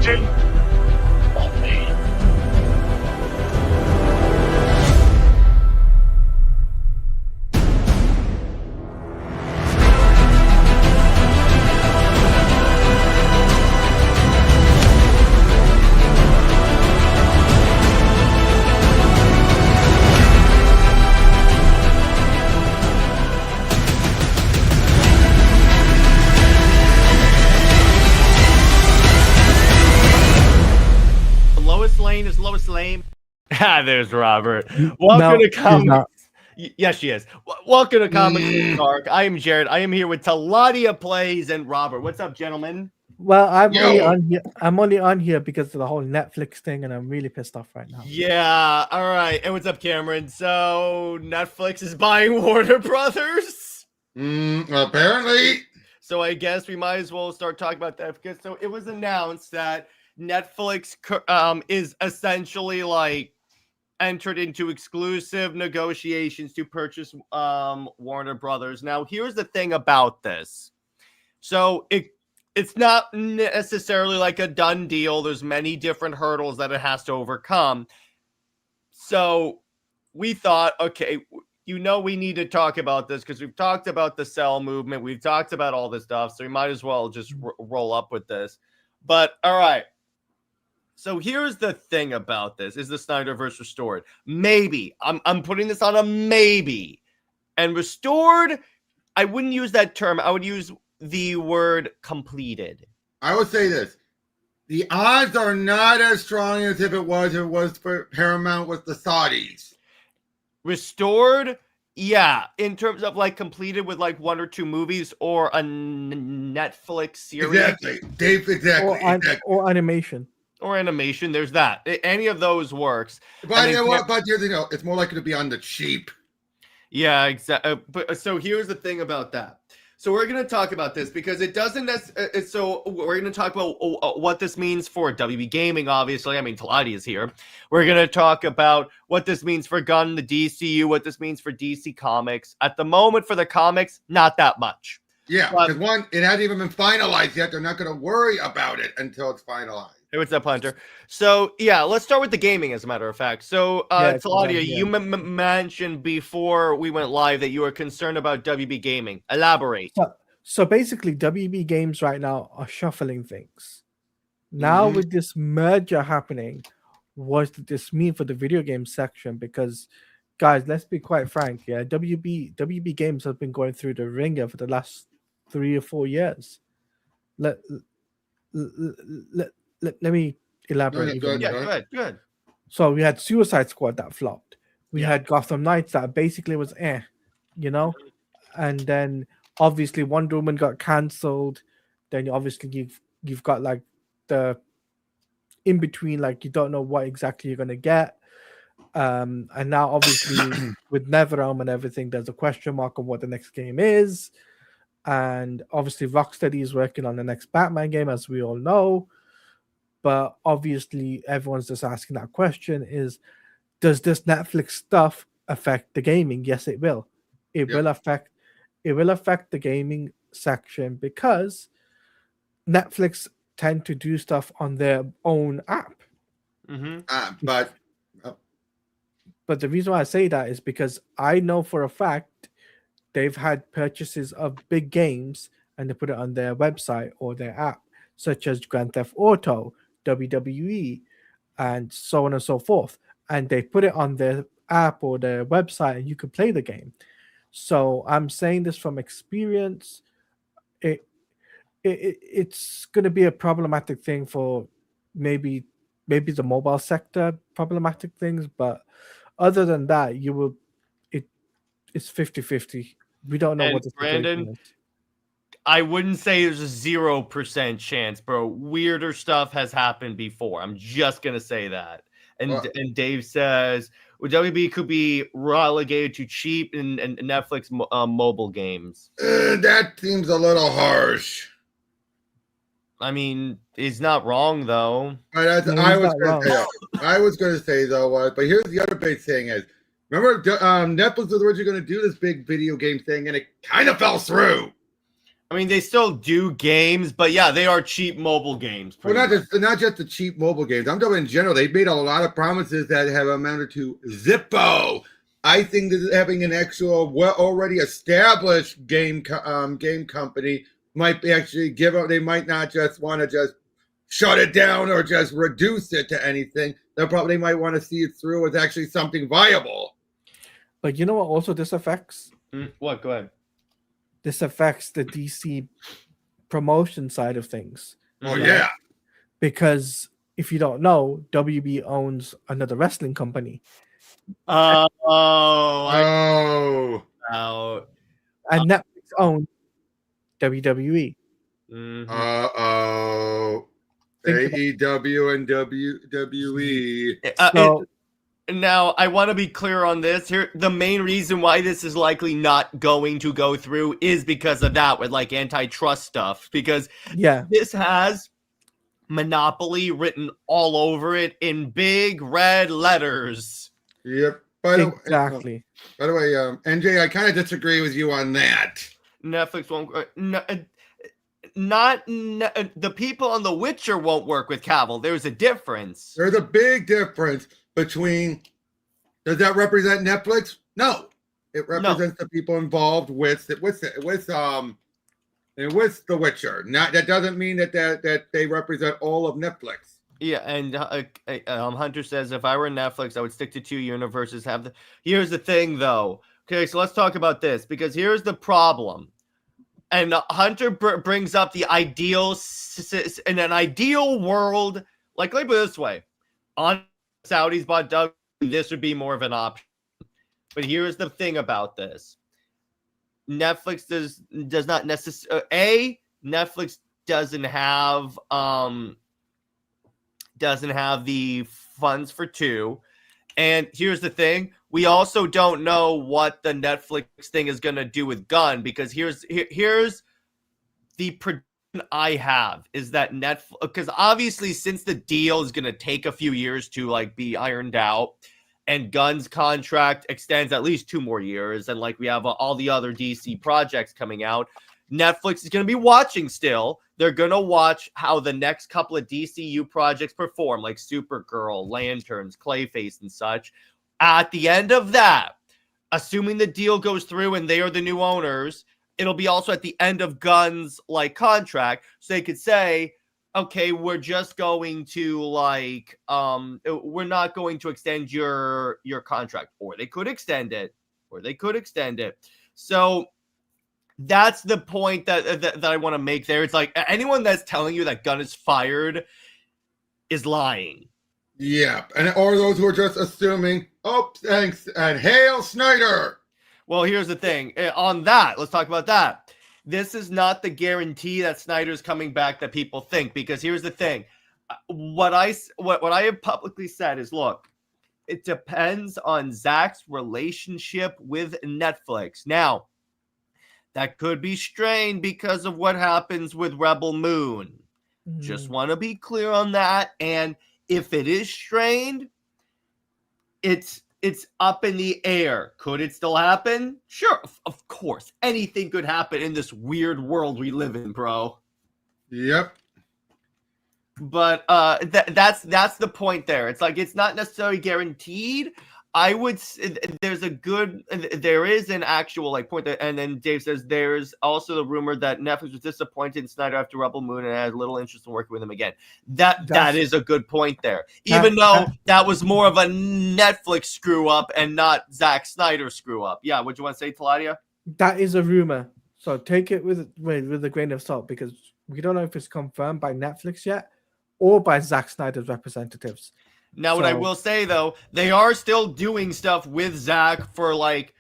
counting on me. Lois Lane. There's Robert. Welcome to Comics. Yes, she is. Welcome to Comics Dark. I am Jared. I am here with Teladia Plays and Robert. What's up, gentlemen? Well, I'm only on here because of the whole Netflix thing, and I'm really pissed off right now. Yeah. All right. And what's up, Cameron? So Netflix is buying Warner Brothers. Apparently. So I guess we might as well start talking about that because it was announced that Netflix is essentially like entered into exclusive negotiations to purchase Warner Brothers. Now, here's the thing about this. So it's not necessarily like a done deal. There's many different hurdles that it has to overcome. So we thought, okay, we need to talk about this because we've talked about the Cell movement. We've talked about all this stuff. So we might as well just roll up with this. But all right. So here's the thing about this. Is the SnyderVerse restored? Maybe. I'm putting this on a maybe. And restored, I wouldn't use that term. I would use the word completed. I would say this. The odds are not as strong as if it was for Paramount with the Saudis. Restored, yeah. In terms of like completed with like 1 or 2 movies or a Netflix series. Exactly. Dave, exactly. Or animation. Or animation, there's that. Any of those works. But here's the deal, it's more likely to be on the cheap. Yeah, exactly. But so here's the thing about that. So we're going to talk about this because it doesn't. So we're going to talk about what this means for WB Gaming. Obviously, I mean Teladia is here. We're going to talk about what this means for Gunn, the DCU, what this means for DC Comics. At the moment, for the comics, not that much. Yeah, because one, it hasn't even been finalized yet. They're not going to worry about it until it's finalized. Hey, what's up, Hunter? So, yeah, let's start with the gaming, as a matter of fact. So, Teladia, you mentioned before we went live that you were concerned about WB Gaming. Elaborate. So basically, WB Games right now are shuffling things. Now, with this merger happening, what does this mean for the video game section? Because, guys, let's be quite frank. Yeah, WB Games have been going through the ringer for the last 3 or 4 years. Let me elaborate. Go Good. So we had Suicide Squad that flopped. We had Gotham Knights that basically was and then obviously Wonder Woman got cancelled. Then obviously you've got like the in between, like you don't know what exactly you're gonna get. And now obviously with NetherRealm and everything, there's a question mark on what the next game is. And obviously Rocksteady is working on the next Batman game, as we all know. But obviously, everyone's just asking that question is, does this Netflix stuff affect the gaming? Yes, it will. It will affect the gaming section because Netflix tend to do stuff on their own app. But the reason why I say that is because I know for a fact they've had purchases of big games and they put it on their website or their app, such as Grand Theft Auto, WWE, and so on and so forth, and they put it on their app or their website and you can play the game. So I'm saying this from experience. It's going to be a problematic thing for maybe the mobile sector, problematic things, but other than that, it's 50-50. We don't know what the situation is. I wouldn't say there's a 0% chance, bro. Weirder stuff has happened before. I'm just gonna say that. And Dave says, well, WB could be relegated to cheap and Netflix mobile games. That seems a little harsh. I mean, he's not wrong though. I was going to say though, but here's the other big thing is, remember Netflix was originally going to do this big video game thing, and it kind of fell through. I mean, they still do games, but yeah, they are cheap mobile games. Well, pretty much. not just the cheap mobile games. I'm talking in general. They've made a lot of promises that have amounted to Zippo. I think that having an actual, already established game company might be actually give up. They might not just want to just shut it down or just reduce it to anything. They probably might want to see it through as actually something viable. But you know what? Also, this affects. What? Go ahead. This affects the DC promotion side of things. Oh yeah, because if you don't know, WB owns another wrestling company. Oh, And Netflix owns WWE. AEW and WWE. Now, I want to be clear on this. Here, the main reason why this is likely not going to go through is because of that, with like antitrust stuff. Because this has Monopoly written all over it in big red letters. Yep. Exactly. By the way, NJ, I kind of disagree with you on that. Netflix won't. The people on The Witcher won't work with Cavill. There's a difference. There's a big difference between. Does that represent Netflix? No, it represents the people involved with The Witcher. Not that doesn't mean that they represent all of Netflix. Yeah, and Hunter says if I were Netflix, I would stick to 2 universes. Here's the thing, though. Okay, so let's talk about this because here's the problem. And Hunter brings up the ideal in an ideal world. Like, let me put it this way: on Saudis bought Doug, this would be more of an option. But here's the thing about this: Netflix does not necessarily. Netflix doesn't have the funds for 2. And here's the thing. We also don't know what the Netflix thing is going to do with Gunn, because here's the prediction I have is that Netflix, because obviously since the deal is going to take a few years to like be ironed out, and Gunn's contract extends at least 2 more years, and like we have all the other DC projects coming out, Netflix is going to be watching still. They're going to watch how the next couple of DCU projects perform, like Supergirl, Lanterns, Clayface, and such. At the end of that, assuming the deal goes through and they are the new owners, it'll be also at the end of Gunn's like contract, so they could say, okay, we're just going to like we're not going to extend your contract, or they could extend it, So that's the point that I want to make there. It's like anyone that's telling you that Gunn is fired is lying. Yeah, or those who are just assuming, oh, thanks, and hail Snyder. Well, here's the thing. On that, let's talk about that. This is not the guarantee that Snyder's coming back that people think, because here's the thing. What I have publicly said is, look, it depends on Zack's relationship with Netflix. Now, that could be strained because of what happens with Rebel Moon. Just want to be clear on that. And if it is strained, it's up in the air. Could it still happen? Sure, of course. Anything could happen in this weird world we live in, bro. Yep. But that's the point there. It's like it's not necessarily guaranteed. There is an actual like point there, and then Dave says there's also the rumor that Netflix was disappointed in Snyder after Rebel Moon and had little interest in working with him again. That is a good point there. Even though that was more of a Netflix screw up and not Zack Snyder screw up. Yeah, what do you want to say, Teladia? That is a rumor, so take it with a grain of salt, because we don't know if it's confirmed by Netflix yet or by Zack Snyder's representatives. Now, what I will say, though, they are still doing stuff with Zack for, like,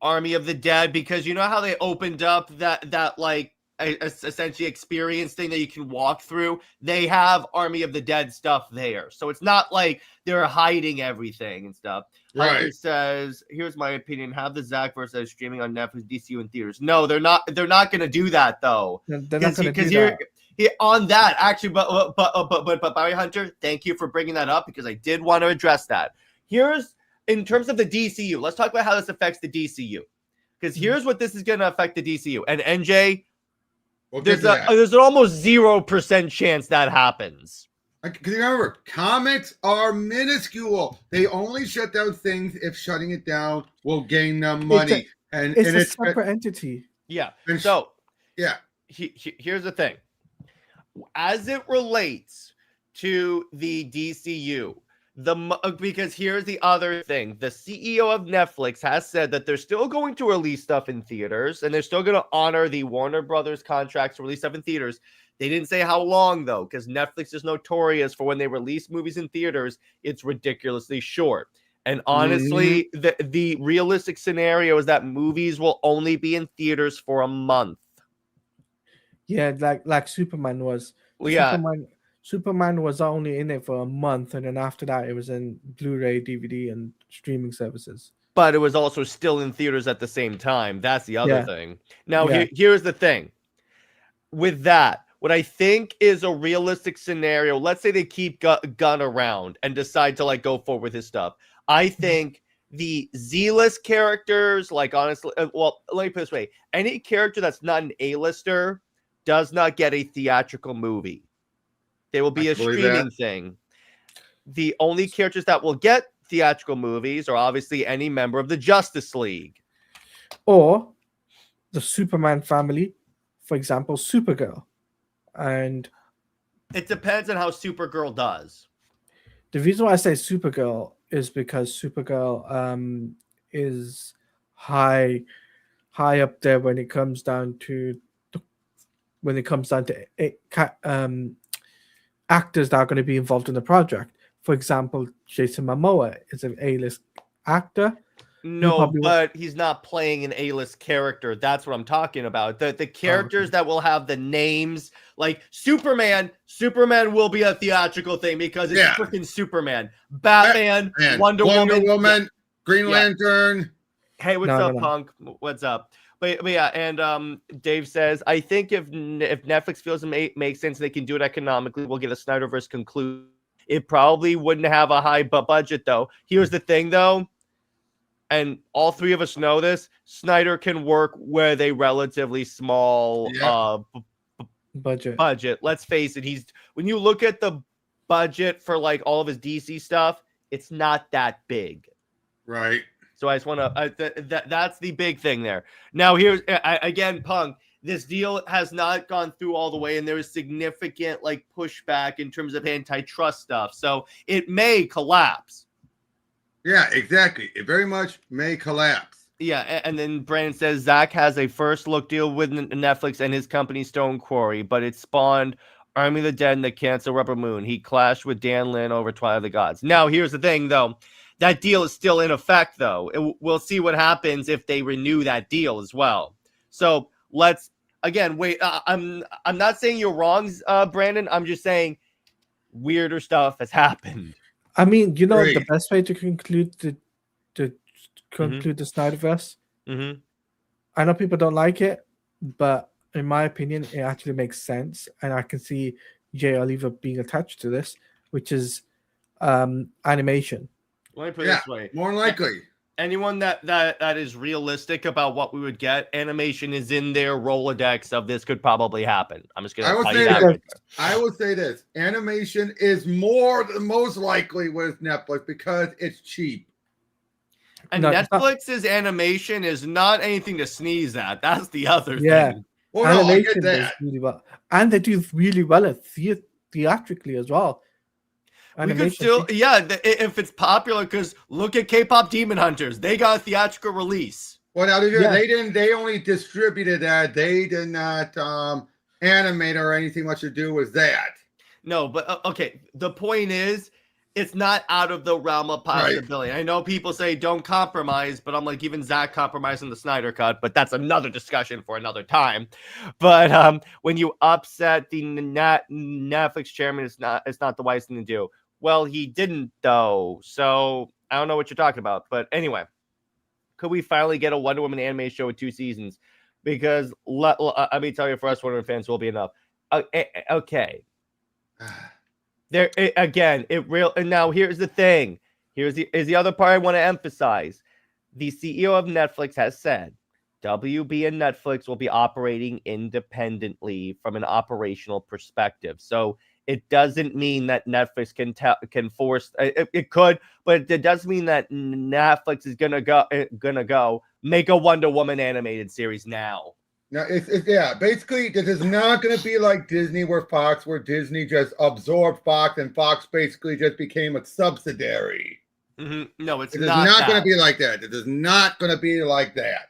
Army of the Dead, because you know how they opened up that like, essentially experience thing that you can walk through? They have Army of the Dead stuff there. So it's not like they're hiding everything and stuff. Right. Hunter says, here's my opinion, have the Zackverse as streaming on Netflix, DCU, and theaters. No, they're not going to do that, though. They're not going to do that. On that, actually, but Barry Hunter, thank you for bringing that up, because I did want to address that. Here's, in terms of the DCU, let's talk about how this affects the DCU, because here's what this is going to affect the DCU. And NJ, We'll get There's to that. there's an almost 0% chance that happens. Because remember, comics are minuscule. They only shut down things if shutting it down will gain them money. It's a separate entity. Yeah. And So yeah, here's the thing. As it relates to the DCU, because here's the other thing. The CEO of Netflix has said that they're still going to release stuff in theaters, and they're still going to honor the Warner Brothers contracts to release stuff in theaters. They didn't say how long, though, because Netflix is notorious for when they release movies in theaters, it's ridiculously short. And honestly, the realistic scenario is that movies will only be in theaters for a month. Yeah, like Superman was. Well, yeah. Superman was only in it for a month, and then after that, it was in Blu-ray, DVD, and streaming services. But it was also still in theaters at the same time. That's the other thing. Now, Yeah. here's the thing. With that, what I think is a realistic scenario, let's say they keep Gunn around and decide to like go forward with his stuff. I think the Z-list characters, like honestly, well, let me put it this way. Any character that's not an A-lister does not get a theatrical movie. They will be a streaming thing. The only characters that will get theatrical movies are obviously any member of the Justice League. Or the Superman family, for example, Supergirl. And it depends on how Supergirl does. The reason why I say Supergirl is because Supergirl is high up there when it comes down to actors that are going to be involved in the project. For example, Jason Momoa is an A-list actor. No, but he's not playing an A-list character. That's what I'm talking about. The characters that will have the names, like Superman. Superman will be a theatrical thing because it's freaking Superman. Batman, Wonder Woman, Green Lantern. Hey, what's up, Punk? What's up? But yeah, and Dave says, I think if Netflix feels it makes sense, they can do it economically. We'll get a SnyderVerse conclude. It probably wouldn't have a high budget, though. Here's the thing, though, and all three of us know this: Snyder can work with a relatively small budget. Let's face it; when you look at the budget for like all of his DC stuff, it's not that big, right? So I just want to that's the big thing there. Now here's again, Punk. This deal has not gone through all the way, and there is significant like pushback in terms of antitrust stuff. So it may collapse. Yeah, exactly. It very much may collapse. Yeah, and then Brandon says Zack has a first look deal with Netflix and his company Stone Quarry, but it spawned Army of the Dead and the Cancel Rubber Moon. He clashed with Dan Lin over Twilight of the Gods. Now here's the thing, though. That deal is still in effect, though. We'll see what happens if they renew that deal as well. So let's again wait. I'm not saying you're wrong, Brandon. I'm just saying weirder stuff has happened. I mean, you know, the best way to conclude the SnyderVerse. Mm-hmm. I know people don't like it, but in my opinion, it actually makes sense, and I can see Jay Oliver being attached to this, which is animation. Let me put it this way. More likely. Anyone that is realistic about what we would get, animation is in their Rolodex of this could probably happen. I'm just going to tell you that. Right there. I would say this. Animation is most likely with Netflix because it's cheap. And Netflix's animation is not anything to sneeze at. That's the other thing. Well, no, I get that. Really well. And they do really well theatrically as well. We could still, if it's popular, because look at K-pop Demon Hunters. They got a theatrical release. Well, now they only distributed that. They did not animate or anything much to do with that. No, but okay. The point is, it's not out of the realm of possibility. Right. I know people say don't compromise, but I'm like, even Zack compromised in the Snyder Cut, but that's another discussion for another time. But when you upset the Netflix chairman, it's not the wise thing to do. Well, he didn't, though. So I don't know what you're talking about. But anyway, could we finally get a Wonder Woman anime show with 2 seasons? Because let me tell you, for us Wonder Woman fans, will be enough. Okay. There again, and now here's the thing. Here's the other part I want to emphasize. The CEO of Netflix has said WB and Netflix will be operating independently from an operational perspective. So it doesn't mean that Netflix can force it could, but it does mean that Netflix is gonna go make a Wonder Woman animated series now. Now, yeah, basically, this is not going to be like Disney where Disney just absorbed Fox and Fox basically just became a subsidiary. No, it's It is not. not going to be like that. It is not going to be like that.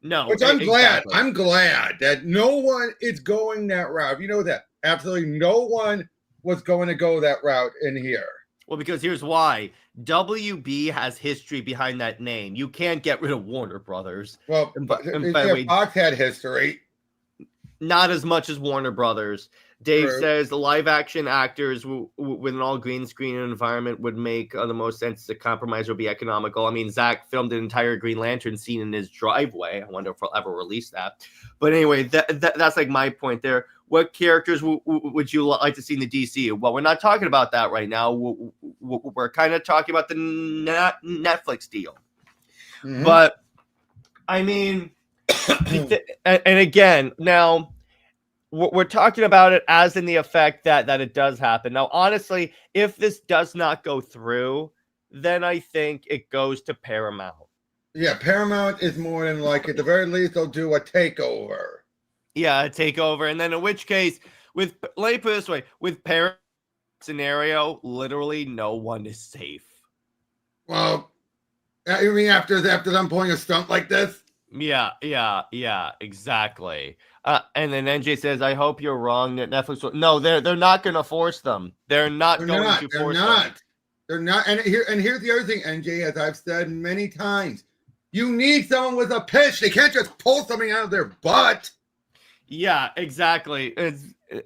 No, which I'm glad. Exactly. I'm glad that no one is going that route. You know that absolutely no one was going to go that route in here. Well, because here's why. WB has history behind that name. You can't get rid of Warner Brothers. Well, Fox had history. Not as much as Warner Brothers. Dave says the live-action actors with an all-green screen environment would make the most sense. The compromise would be economical. I mean, Zack filmed an entire Green Lantern scene in his driveway. I wonder if he'll ever release that. But anyway, that's like my point there. What characters would you like to see in the DC? Well, we're not talking about that right now. We're kind of talking about the Netflix deal. But, I mean, and again, now, we're talking about it as in the effect that it does happen. Now, honestly, if this does not go through, then I think it goes to Paramount. Yeah, Paramount is more than like, at the very least, they'll do a takeover. Yeah, a takeover. And then in which case, let me put it this way, with Paramount scenario, literally no one is safe. Well, you mean after them pulling a stunt like this? Yeah, exactly. And then NJ says, I hope you're wrong that Netflix will... No, they're not going to force them. They're not going to force them. They're not. And here's the other thing, NJ, as I've said many times, you need someone with a pitch. They can't just pull something out of their butt. Yeah, exactly.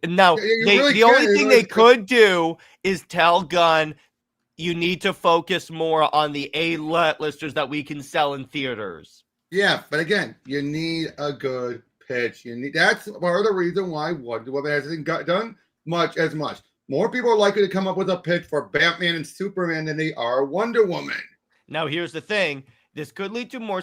Now, really the only thing they could do is tell Gunn, you need to focus more on the A-listers that we can sell in theaters. Yeah, but again, you need a good pitch. That's part of the reason why Wonder Woman hasn't done much. More people are likely to come up with a pitch for Batman and Superman than they are Wonder Woman. Now, here's the thing. This could lead to more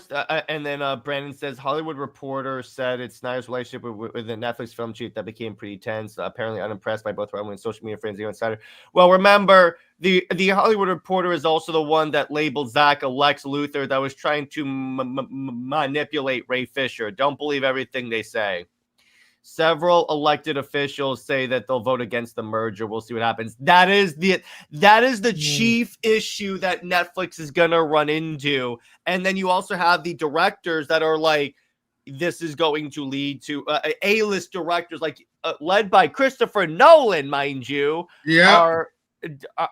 and then Brandon says, Hollywood Reporter said it's Snyder's relationship with the Netflix film chief that became pretty tense, apparently unimpressed by both Roman and social media friends and Snyder. Well, remember, the Hollywood Reporter is also the one that labeled Zack a Lex Luthor that was trying to manipulate Ray Fisher. Don't believe everything they say. Several elected officials say that they'll vote against the merger. We'll see what happens. That is the chief issue that Netflix is going to run into. And then you also have the directors that are like, this is going to lead to A-list directors, like led by Christopher Nolan, mind you, are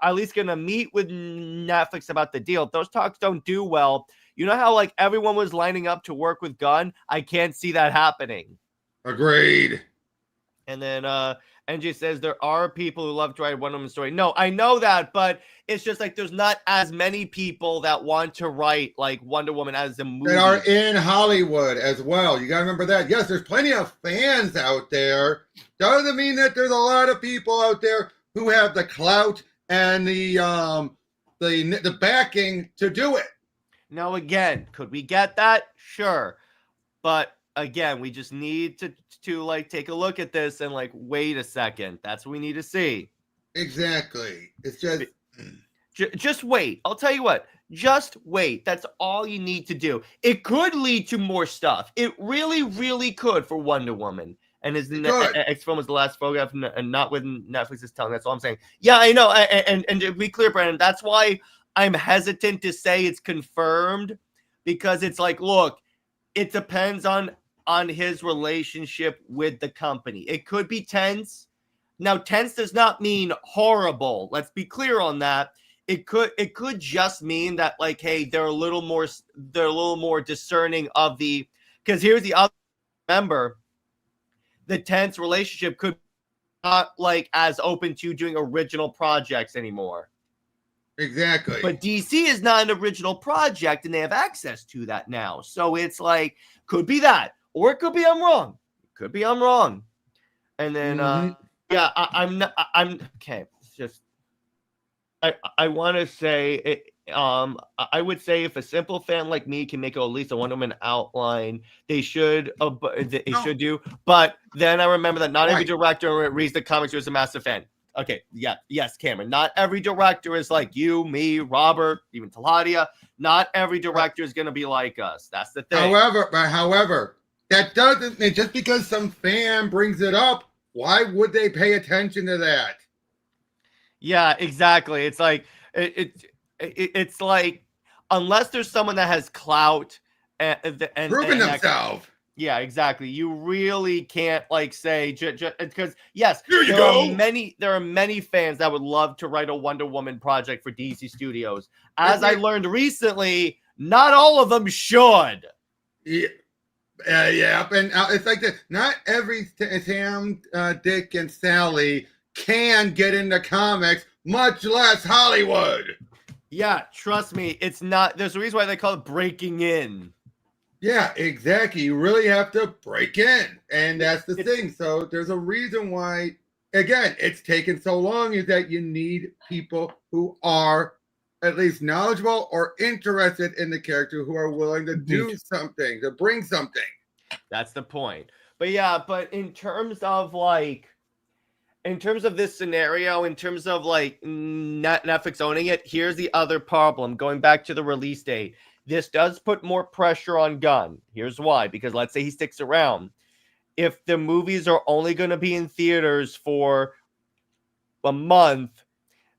at least going to meet with Netflix about the deal. If those talks don't do well, you know how like everyone was lining up to work with Gunn? I can't see that happening. Agreed. And then NJ says there are people who love to write Wonder Woman story. No, I know that, but it's just like there's not as many people that want to write like Wonder Woman as a movie. That are in Hollywood as well. You got to remember that. Yes, there's plenty of fans out there. Doesn't mean that there's a lot of people out there who have the clout and the backing to do it. Now, again, could we get that? Sure. But again, we just need to like take a look at this and like wait a second. That's what we need to see. Exactly. It's just wait. I'll tell you what. Just wait. That's all you need to do. It could lead to more stuff. It really, really could for Wonder Woman. And his X film was the last photograph, and not with Netflix is telling. That's all I'm saying. Yeah, I know. And to be clear, Brandon, that's why I'm hesitant to say it's confirmed, because it's like, look, it depends on his relationship with the company. It could be tense. Now, tense does not mean horrible. Let's be clear on that. It could just mean that, like, hey, they're a little more discerning of the, because here's the other, remember, the tense relationship could not like as open to doing original projects anymore. Exactly. But DC is not an original project, and they have access to that now. So it's like, could be that. Or it could be I'm wrong. Could be I'm wrong. And then, I'm okay. It's just, I want to say, I would say if a simple fan like me can make at least a Wonder Woman outline, they should do. But then I remember that not every director reads the comics who is a massive fan. Okay, yes, Cameron. Not every director is like you, me, Robert, even Teladia. Not every director is going to be like us. That's the thing. However, that doesn't mean just because some fan brings it up, why would they pay attention to that? Yeah, exactly. It's like it's like unless there's someone that has clout and Proving themselves. Yeah, exactly. You really can't like say because yes, there are many fans that would love to write a Wonder Woman project for DC Studios. As I learned recently, not all of them should. Yeah. And it's like that. Not every Sam, Dick, and Sally can get into comics, much less Hollywood. Yeah, trust me, it's not. There's a reason why they call it breaking in. Yeah, exactly. You really have to break in, and that's the thing. So there's a reason why, again, it's taken so long is that you need people who are at least knowledgeable or interested in the character, who are willing to do something, to bring something. That's the point. But yeah, but in terms of this scenario, in terms of like Netflix owning it, here's the other problem. Going back to the release date, this does put more pressure on Gunn. Here's why. Because let's say he sticks around. If the movies are only going to be in theaters for a month,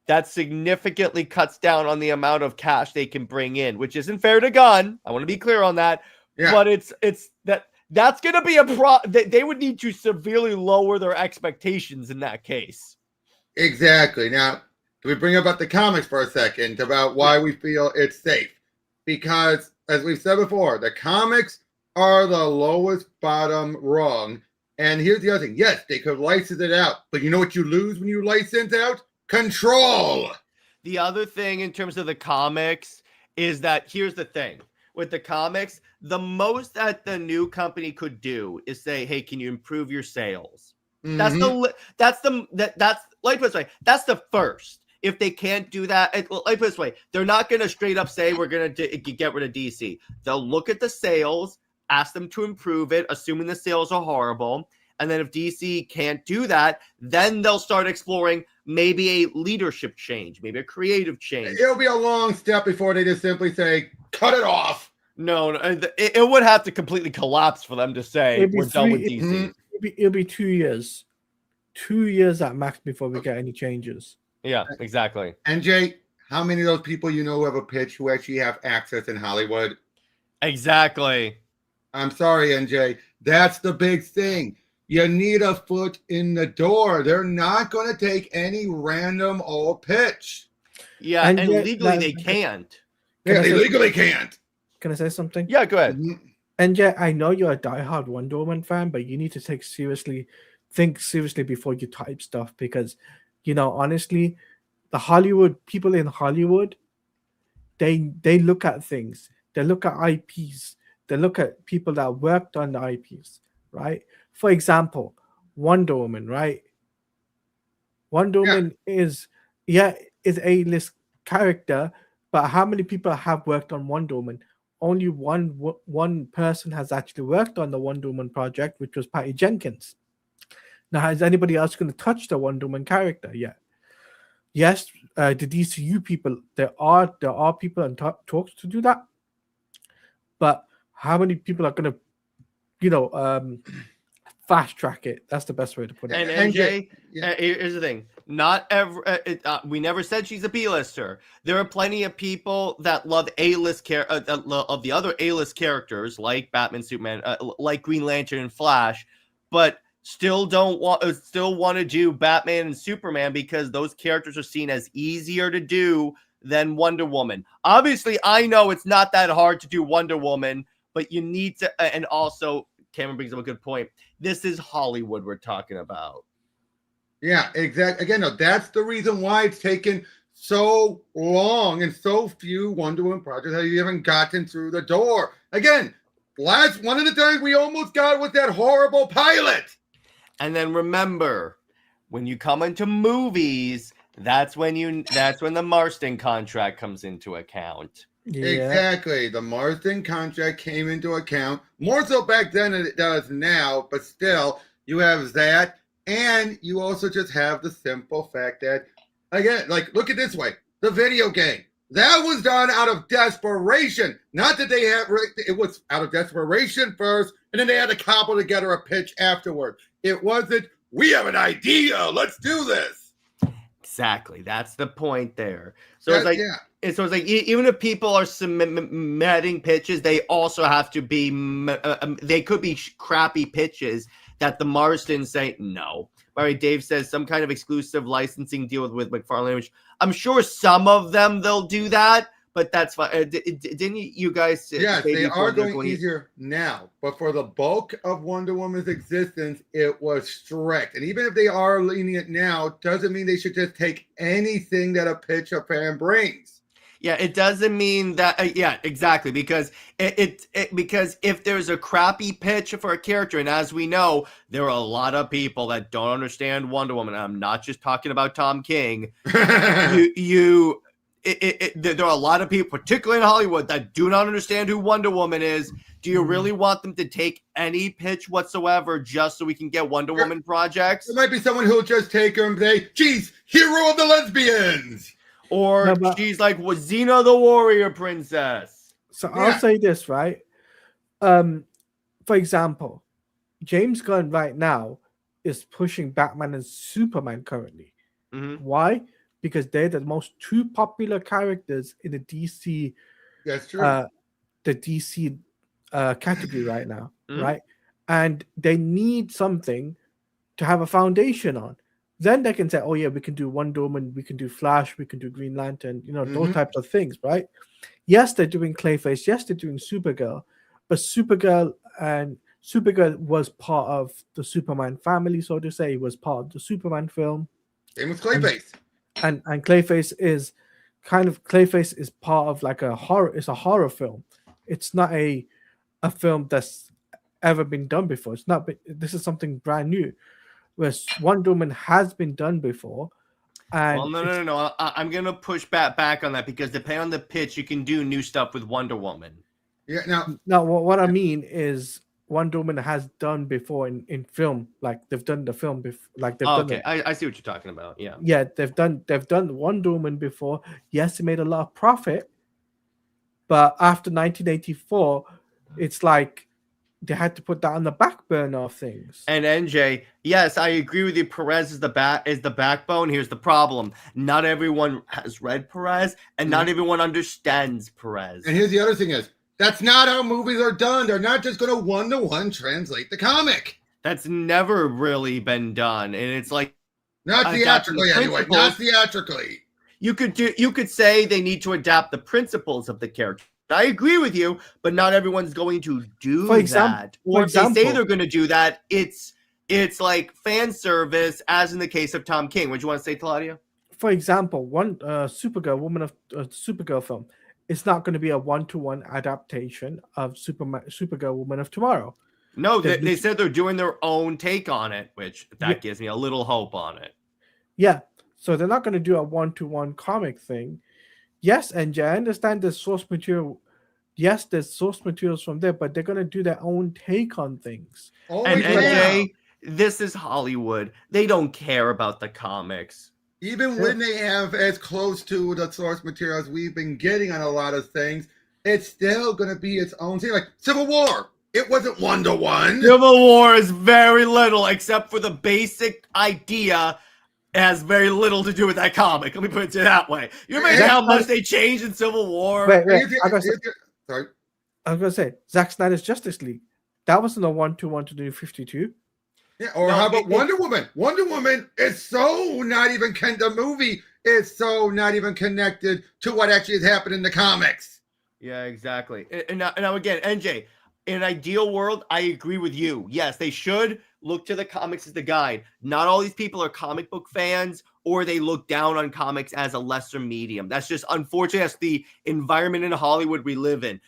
that significantly cuts down on the amount of cash they can bring in, which isn't fair to Gunn. I want to be clear on that. Yeah. But that's going to be they would need to severely lower their expectations in that case. Exactly. Now, can we bring up the comics for a second about why we feel it's safe? Because, as we've said before, the comics are the lowest bottom rung. And here's the other thing. Yes, they could license it out. But you know what you lose when you license out? Control. The other thing in terms of the comics is that here's the thing. With the comics, the most that the new company could do is say, hey, can you improve your sales? Mm-hmm. That's the first. If they can't do that, let me put it this way, they're not going to straight up say we're going to get rid of DC. They'll look at the sales, ask them to improve it, assuming the sales are horrible. And then if DC can't do that, then they'll start exploring maybe a leadership change, maybe a creative change. It'll be a long step before they just simply say, cut it off. No, it would have to completely collapse for them to say we're done with DC. It'll be 2 years. 2 years at max before we get any changes. Yeah, exactly. NJ, how many of those people you know who have a pitch who actually have access in Hollywood? Exactly. I'm sorry, NJ. That's the big thing. You need a foot in the door. They're not going to take any random old pitch. Yeah, and legally they can't. Yeah, they legally can't. Can I say something? Yeah, go ahead. NJ, I know you're a diehard Wonder Woman fan, but you need to think seriously before you type stuff because, honestly, the people in Hollywood, they look at things. They look at IPs. They look at people that worked on the IPs, right? For example, Wonder Woman, right? Wonder Woman is A-list character, but how many people have worked on Wonder Woman? Only one person has actually worked on the Wonder Woman project, which was Patty Jenkins. Now, is anybody else going to touch the Wonder Woman character yet? Yes, the DCU people, there are people in talks to do that, but how many people are going to, fast track it? That's the best way to put it. And NJ, here's the thing: not every we never said she's a B-lister. There are plenty of people that love A-list of the other A-list characters like Batman, Superman, like Green Lantern and Flash, but still want to do Batman and Superman because those characters are seen as easier to do than Wonder Woman. Obviously, I know it's not that hard to do Wonder Woman, but you need to, and also Cameron brings up a good point. This is Hollywood we're talking about. Yeah, exactly. Again, no, that's the reason why it's taken so long and so few Wonder Woman projects have you haven't gotten through the door. Again, one of the times we almost got was that horrible pilot. And then remember, when you come into movies, That's when the Marston contract comes into account. Yeah. Exactly. The Marsden contract came into account more so back then than it does now, but still, you have that, and you also just have the simple fact that, again, like, look at it this way: the video game that was done out of desperation. Not that they had it was out of desperation first, and then they had to cobble together a pitch afterward. It wasn't, we have an idea, let's do this. Exactly. That's the point there. So it's like, yeah. so it's like even if people are submitting pitches, they also have to be. They could be crappy pitches that the Marstons say no. All right, Dave says some kind of exclusive licensing deal with McFarlane, which I'm sure some of them they'll do that, but that's fine. Didn't you guys? Yes, they are going easier now, but for the bulk of Wonder Woman's existence, it was strict. And even if they are lenient now, doesn't mean they should just take anything that a pitch a fan brings. Yeah, it doesn't mean that. Yeah, exactly. Because because if there's a crappy pitch for a character, and as we know, there are a lot of people that don't understand Wonder Woman. And I'm not just talking about Tom King. There are a lot of people, particularly in Hollywood, that do not understand who Wonder Woman is. Do you really want them to take any pitch whatsoever just so we can get Wonder Woman projects? There might be someone who'll just take her and say, "Geez, hero of the lesbians." Or she's like, well, Xena the warrior princess. So I'll say this, right? For example, James Gunn right now is pushing Batman and Superman currently. Mm-hmm. Why? Because they're the most two popular characters in the DC. That's true. The DC category right now, right? And they need something to have a foundation on. Then they can say, oh, yeah, we can do Wonder Woman, we can do Flash, we can do Green Lantern, those types of things, right? Yes, they're doing Clayface. Yes, they're doing Supergirl. But Supergirl was part of the Superman family, so to say. It was part of the Superman film. Same with Clayface. And Clayface is part of like a horror. It's a horror film. It's not a film that's ever been done before. This is something brand new. Whereas Wonder Woman has been done before. And well, no. I'm going to push back on that because depending on the pitch, you can do new stuff with Wonder Woman. Yeah. Now what I mean is Wonder Woman has done before in film. Like they've done the film before. Like they've done it. I see what you're talking about. Yeah. Yeah, they've done Wonder Woman before. Yes, it made a lot of profit. But after 1984, it's like they had to put that on the back burner of things. And NJ, yes, I agree with you. Perez is the backbone. Here's the problem: not everyone has read Perez, and not everyone understands Perez. And here's the other thing: is that's not how movies are done. They're not just going to one-to-one translate the comic. That's never really been done, and it's like not theatrically anyway. Not theatrically. You could say they need to adapt the principles of the character. I agree with you, but not everyone's going to do that. Or if they say they're going to do that, it's like fan service, as in the case of Tom King. What do you want to say, Teladia? For example, one Supergirl film, it's not going to be a one-to-one adaptation of Supergirl Woman of Tomorrow. No, they said they're doing their own take on it, which gives me a little hope on it. Yeah, so they're not going to do a one-to-one comic thing. Yes, and I understand the source material. Yes, there's source materials from there, but they're going to do their own take on things. And NJ, this is Hollywood. They don't care about the comics. Even when they have as close to the source material as we've been getting on a lot of things, it's still going to be its own thing. Like Civil War, it wasn't one-to-one. Civil War is very little, except for the basic idea. It has very little to do with that comic. Let me put it that way. You remember how much they changed in Civil War? Wait. Sorry. I was going to say, Zack Snyder's Justice League. That wasn't a one-to-one to do 52. Yeah, or how about Wonder Woman? Wonder Woman is so not even the movie is so not even connected to what actually has happened in the comics. Yeah, exactly. And now again, NJ, in an ideal world, I agree with you. Yes, they should look to the comics as the guide. Not all these people are comic book fans, or they look down on comics as a lesser medium. That's just unfortunate. That's the environment in Hollywood we live in.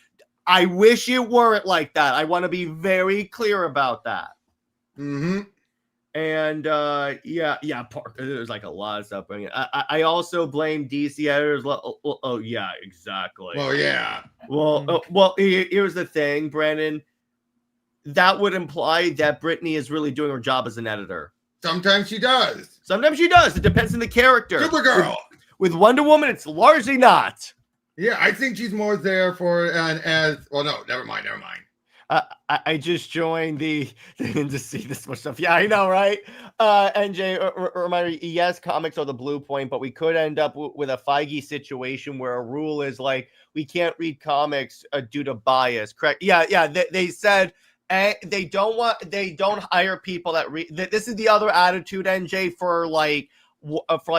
I wish it weren't like that. I want to be very clear about that. Mm-hmm. And there's like a lot of stuff. I also blame DC editors. Oh yeah, exactly. Well, yeah. Well, here's the thing, Brandon. That would imply that Brittany is really doing her job as an editor. Sometimes she does. Sometimes she does. It depends on the character. Supergirl. With Wonder Woman, it's largely not. Yeah, I think she's more there for never mind. I just joined the to see this much stuff. Yeah, I know, right? NJ, reminder, yes, comics are the blue point, but we could end up with a Feige situation where a rule is like we can't read comics due to bias. Correct? Yeah. They said they don't hire people that read. This is the other attitude, NJ, for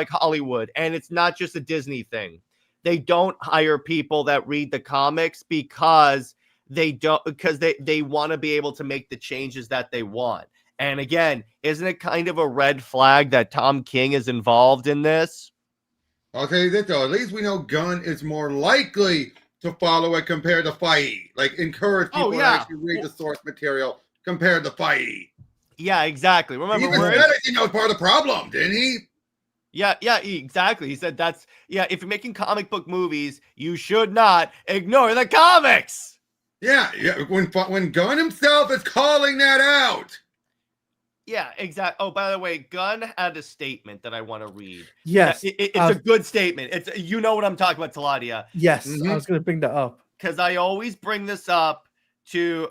Hollywood, and it's not just a Disney thing. They don't hire people that read the comics because they want to be able to make the changes that they want. And again, isn't it kind of a red flag that Tom King is involved in this? I'll tell you this though, at least we know Gunn is more likely to follow it compared to Feige. Like encourage people to actually read the source material compared to Feige. Yeah, exactly. Remember, he said I think that was part of the problem, didn't he? Yeah, exactly. He said if you're making comic book movies, you should not ignore the comics. Yeah. When Gunn himself is calling that out. Yeah, exactly. Oh, by the way, Gunn had a statement that I want to read. Yes, it's a good statement. It's what I'm talking about, Teladia. Yes, I was going to bring that up because I always bring this up to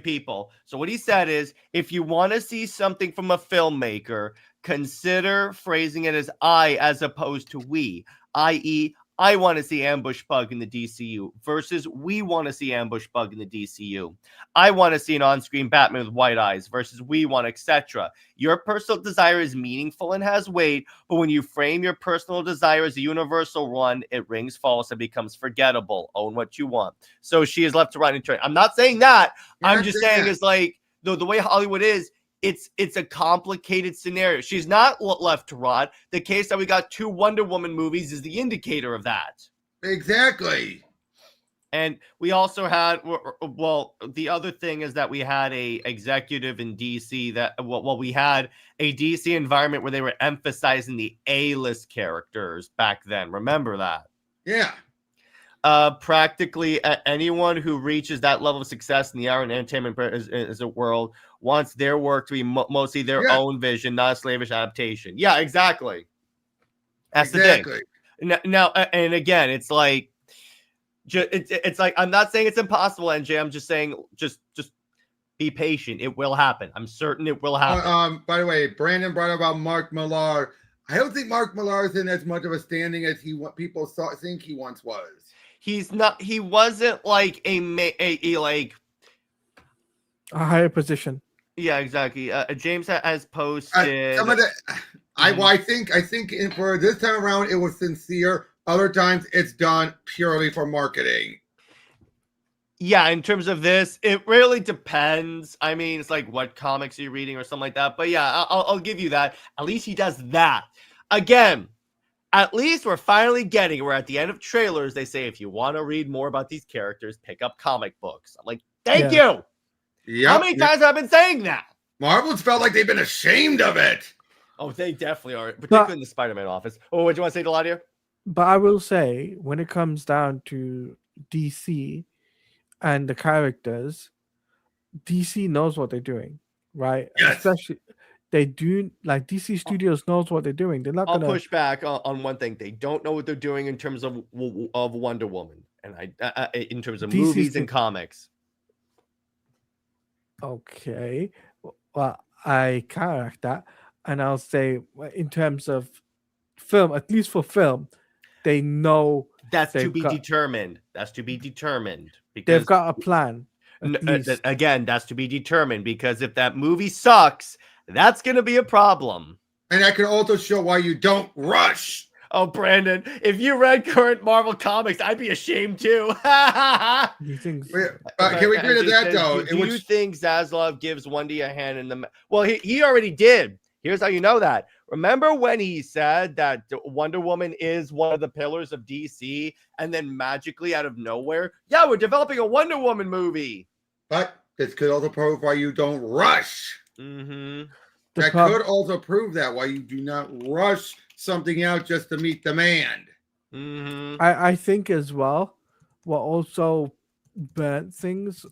people. So what he said is, if you want to see something from a filmmaker, consider phrasing it as I as opposed to we, i.e., I want to see Ambush Bug in the DCU versus we want to see Ambush Bug in the DCU. I want to see an on-screen Batman with white eyes versus we want, etc. Your personal desire is meaningful and has weight, but when you frame your personal desire as a universal one, it rings false and becomes forgettable. Own what you want. So she is left to right and turn. I'm not saying that. I'm just saying is like the way Hollywood is. It's a complicated scenario. She's not left to rot. The case that we got 2 Wonder Woman movies is the indicator of that. Exactly. And we also had, the other thing is that we had a executive in DC we had a DC environment where they were emphasizing the A-list characters back then. Remember that? Yeah. Practically anyone who reaches that level of success in the art and entertainment as a world wants their work to be mostly their own vision, not a slavish adaptation. Yeah, exactly. That's the thing. Now, and again, it's like, it's like, I'm not saying it's impossible, NJ. I'm just saying, just be patient. It will happen. I'm certain it will happen. By the way, Brandon brought up about Mark Millar. I don't think Mark Millar is in as much of a standing as people think he once was. He's not. He wasn't like a higher position. Yeah, exactly. James has posted some of the. I think for this time around it was sincere. Other times it's done purely for marketing. Yeah, in terms of this, it really depends. I mean, it's like what comics are you reading or something like that. But yeah, I'll give you that. At least he does that. Again, at least we're finally getting where at the end of trailers, they say, if you want to read more about these characters, pick up comic books. I'm like, thank you. Yep. How many times have I been saying that? Marvel's felt like they've been ashamed of it. Oh, they definitely are, particularly in the Spider-Man office. Oh, what do you want to say, Teladia? But I will say, when it comes down to DC and the characters, DC knows what they're doing, right? Yes. Especially, they do, like DC Studios knows what they're doing. They're not going to push back on one thing. They don't know what they're doing in terms of Wonder Woman, and in terms of movies and comics. Okay, well, I counteract that, and I'll say, in terms of film, at least for film, they know that's to be determined. That's to be determined because they've got a plan. Again, that's to be determined because if that movie sucks, that's going to be a problem. And that can also show why you don't rush. Oh, Brandon, if you read current Marvel comics, I'd be ashamed too. You think? Can we agree to that though? Do you think Zaslav gives Wendy a hand in the? Well, he already did. Here's how you know that. Remember when he said that Wonder Woman is one of the pillars of DC, and then magically out of nowhere, yeah, we're developing a Wonder Woman movie. But this could also prove why you don't rush. Mm-hmm. that could also prove that why you do not rush something out just to meet demand. Mm-hmm. I think as well, what also burnt things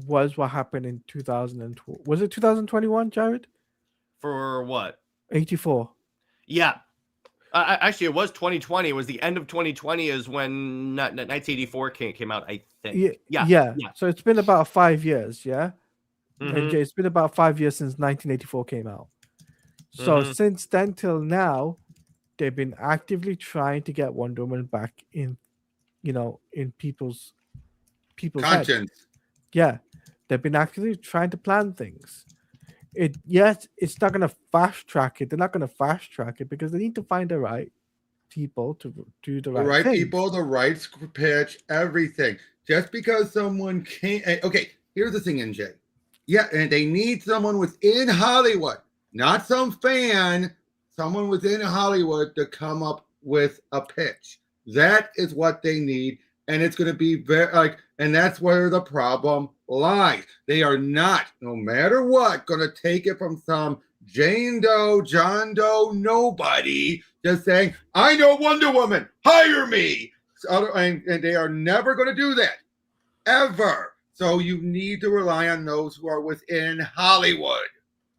was what happened in 2012. Was it 2021, Jared? For what? 84. Yeah. Actually, it was 2020. It was the end of 2020 is when 1984 came out, I think. Yeah. So it's been about 5 years, yeah? Mhm. And it's been about 5 years since 1984 came out. So since then till now, they've been actively trying to get Wonder Woman back in, in people's heads. Conscience. Yeah, they've been actively trying to plan things. It's not going to fast track it. They're not going to fast track it because they need to find the right people to do the right thing. People, the right pitch, everything. Just because someone can't. Okay, here's the thing, NJ. Yeah, and they need someone within Hollywood, not some fan, someone within Hollywood to come up with a pitch. That is what they need. And it's going to be and that's where the problem lies. They are not, no matter what, going to take it from some Jane Doe, John Doe, nobody just saying, I know Wonder Woman, hire me. And they are never going to do that, ever. So you need to rely on those who are within Hollywood.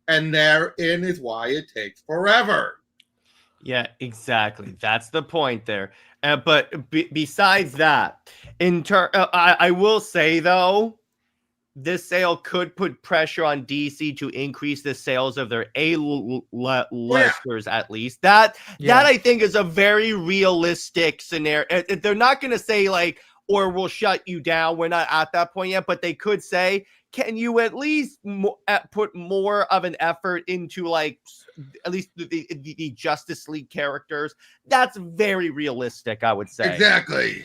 And therein is why it takes forever. Yeah, exactly. That's the point there. But besides that, I will say though, this sale could put pressure on DC to increase the sales of their A-listers at least. That I think is a very realistic scenario. They're not going to say like, or we'll shut you down. We're not at that point yet, but they could say, can you at least put more of an effort into like at least the Justice League characters? That's very realistic, I would say. Exactly.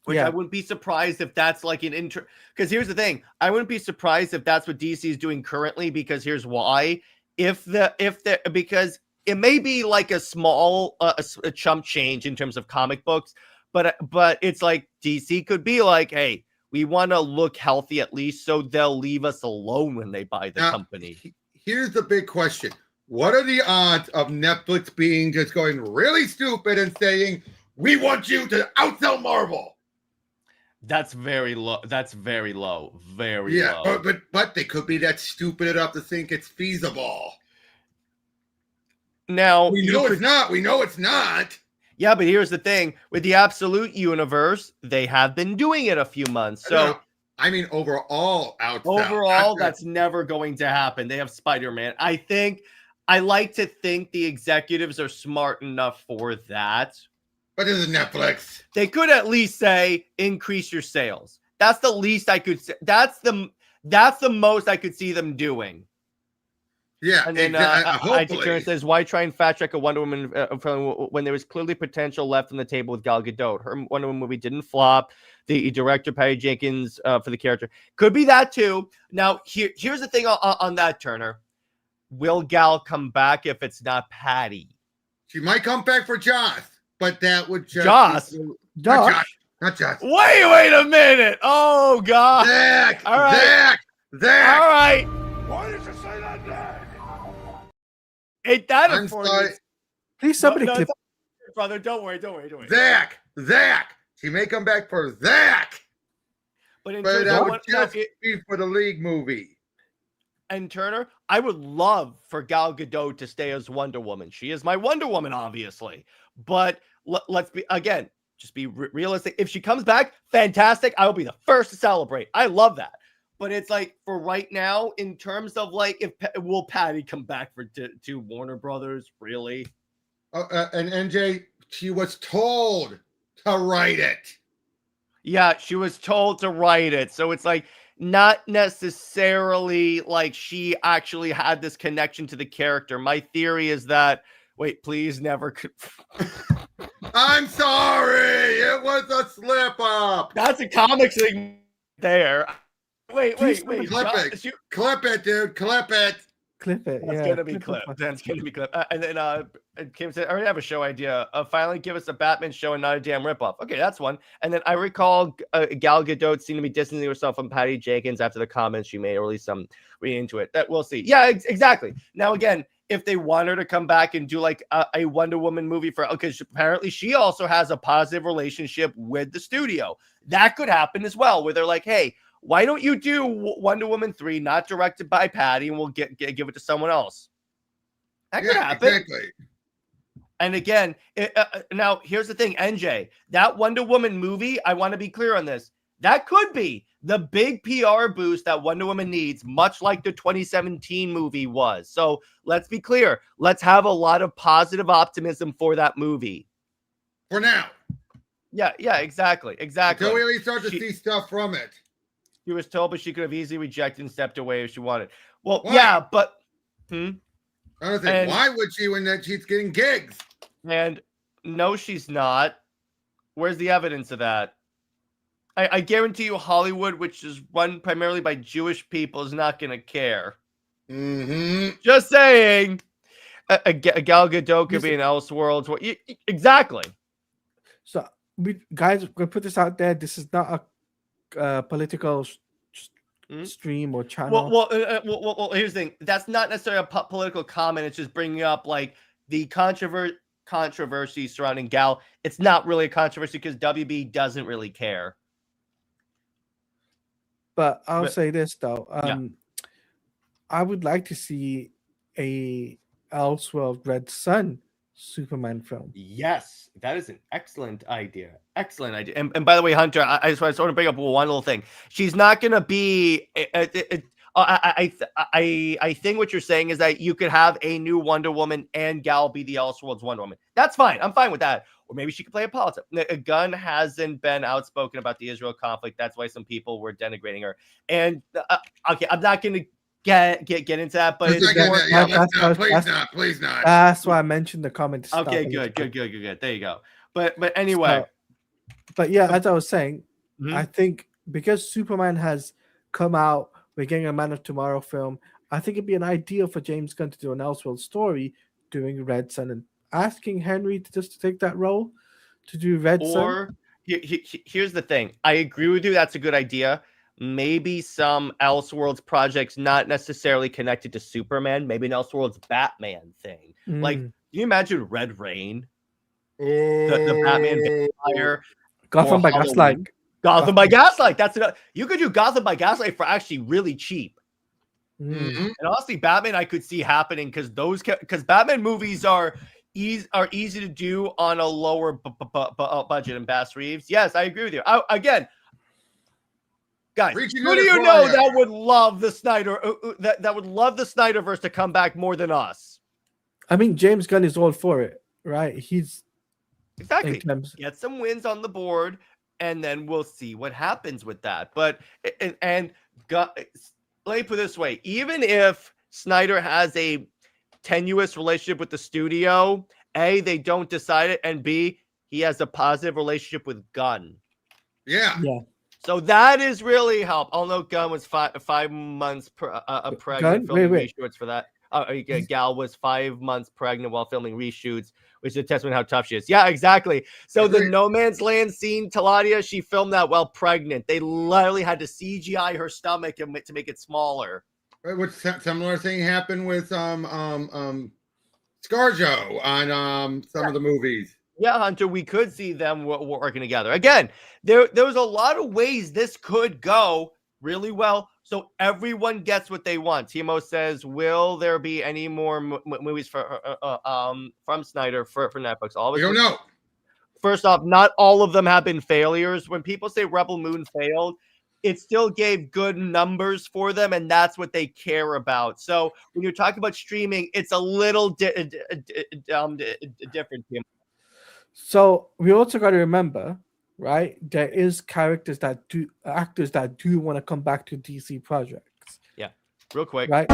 Which I wouldn't be surprised if that's like an because here's the thing. I wouldn't be surprised if that's what DC is doing currently, because here's why. Because it may be like a small a chump change in terms of comic books, but it's like DC could be like, hey, we want to look healthy at least, so they'll leave us alone when they buy the company. Here's the big question. What are the odds of Netflix being just going really stupid and saying, we want you to outsell Marvel? That's very low. That's very low. Very low. Yeah, but they could be that stupid enough to think it's feasible. Now we know it's not. We know it's not. Yeah, but here's the thing. With the Absolute Universe, they have been doing it a few months. So I mean, overall, that's never going to happen. They have Spider-Man. I like to think the executives are smart enough for that. But this is Netflix. They could at least say, increase your sales. That's the least I could say. That's the most I could see them doing. Yeah, and then hopefully. says, why try and fast track a Wonder Woman when there was clearly potential left on the table with Gal Gadot? Her Wonder Woman movie didn't flop. The director, Patty Jenkins, for the character. Could be that too. Now, here's the thing on that, Turner. Will Gal come back if it's not Patty? She might come back for Joss, but that would just... Josh? Not Joss. Wait a minute. Oh, God. Zack! All right. Zack! All right. Why did you say that, Dad? Ain't that I'm sorry. Please, somebody clip. Brother, don't worry. Zack! She may come back for Zack! But that would just be for the League movie. And Turner, I would love for Gal Gadot to stay as Wonder Woman. She is my Wonder Woman, obviously. But let's be, again, just be realistic. If she comes back, fantastic. I will be the first to celebrate. I love that. But it's like, for right now, in terms of like, will Patty come back to Warner Brothers? Really? And NJ, she was told to write it. Yeah, she was told to write it. So it's like, not necessarily like she actually had this connection to the character. My theory is that, wait, please never. I'm sorry. It was a slip up. That's a comics thing there. Wait. Clip it, dude. Clip it. Clip it. That's gonna be clipped. That's gonna be clipped. And then Kim said, I already have a show idea. Finally give us a Batman show and not a damn ripoff. Okay, that's one. And then I recall Gal Gadot seemed to be distancing herself from Patty Jenkins after the comments she made, or at least some reading into it. That we'll see. Yeah, exactly. Now, again, if they want her to come back and do like a Wonder Woman movie because apparently she also has a positive relationship with the studio. That could happen as well, where they're like, hey, why don't you do Wonder Woman 3, not directed by Patty, and we'll give it to someone else? That could happen. Exactly. And again, now here's the thing, NJ, that Wonder Woman movie, I want to be clear on this. That could be the big PR boost that Wonder Woman needs, much like the 2017 movie was. So let's be clear. Let's have a lot of positive optimism for that movie. For now. Yeah, exactly. Until we at least start to see stuff from it. She was told, but she could have easily rejected and stepped away if she wanted. Well, Why? yeah, but... I was saying, why would she when that she's getting gigs? And no, she's not. Where's the evidence of that? I guarantee you Hollywood, which is run primarily by Jewish people, is not going to care. Just saying. A Gal Gadot could be an Elseworlds. Exactly. So, guys, we're going to put this out there. This is not a political stream or channel. Well, here's the thing. That's not necessarily a political comment. It's just bringing up like the controversy surrounding Gal. It's not really a controversy because WB doesn't really care. But I'll say this though. I would like to see a Elseworld Red Sun Superman film. Yes, that is an excellent idea. Excellent idea. And by the way, Hunter, I just want to bring up one little thing. She's not going to be. I think what you're saying is that you could have a new Wonder Woman and Gal be the Elseworlds Wonder Woman. That's fine. I'm fine with that. Or maybe she could play a politics. Gunn hasn't been outspoken about the Israel conflict. That's why some people were denigrating her. And okay, I'm not going to get into that, but please not. That's why I mentioned the comment. Okay, good. There you go. But anyway, but yeah, as I was saying, I think because Superman has come out, we're getting a Man of Tomorrow film. I think it'd be an idea for James Gunn to do an Elseworld story doing Red Sun and asking Henry to take that role to do Red Sun. Or here's the thing. I agree with you. That's a good idea. Maybe some Elseworlds projects not necessarily connected to Superman. Maybe an Elseworlds Batman thing. Like, can you imagine Red Rain? The Batman vampire. Gotham by Gaslight. Gotham by Gaslight. That's enough. You could do Gotham by Gaslight for actually really cheap. And honestly, Batman I could see happening because Batman movies are easy to do on a lower budget. And Bass Reeves, yes, I agree with you. Again, guys, who do you know that would love the Snyder that would love the SnyderVerse to come back more than us? I mean, James Gunn is all for it, right? He's exactly get some wins on the board, and then we'll see what happens with that. But let me put it this way: even if Snyder has a tenuous relationship with the studio, A, they don't decide it, and B, he has a positive relationship with Gunn. Yeah. So that is really help. Although Gunn was 5 months pregnant filming reshoots for that. Gal was 5 months pregnant while filming reshoots, which is a testament how tough she is. Yeah, exactly. So the No Man's Land scene, Teladia, she filmed that while pregnant. They literally had to CGI her stomach to make it smaller. Which similar thing happened with ScarJo on some of the movies. Yeah, Hunter, we could see them working together. Again, there's a lot of ways this could go really well, so everyone gets what they want. Timo says, will there be any more movies from Snyder for Netflix? We don't know. First off, not all of them have been failures. When people say Rebel Moon failed, it still gave good numbers for them, and that's what they care about. So when you're talking about streaming, it's a little different. So we also got to remember, right? There is actors that do want to come back to DC projects. Yeah, real quick, right?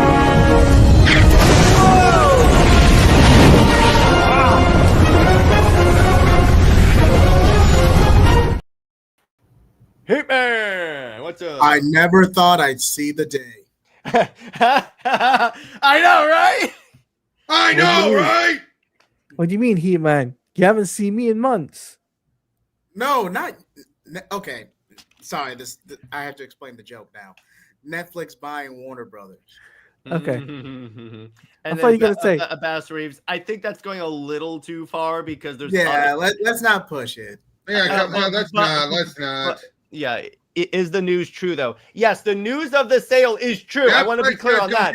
Hitman, what's up? I never thought I'd see the day. I know, right? What do you mean, He-Man? You haven't seen me in months. No, not okay. Sorry, I have to explain the joke now. Netflix buying Warner Brothers. Okay. And I then thought you were gonna say. Bass Reeves. I think that's going a little too far because there's Yeah, let's not push it. Yeah, come on, let's not. But, yeah, is the news true though? Yes, the news of the sale is true. I want to be clear on that.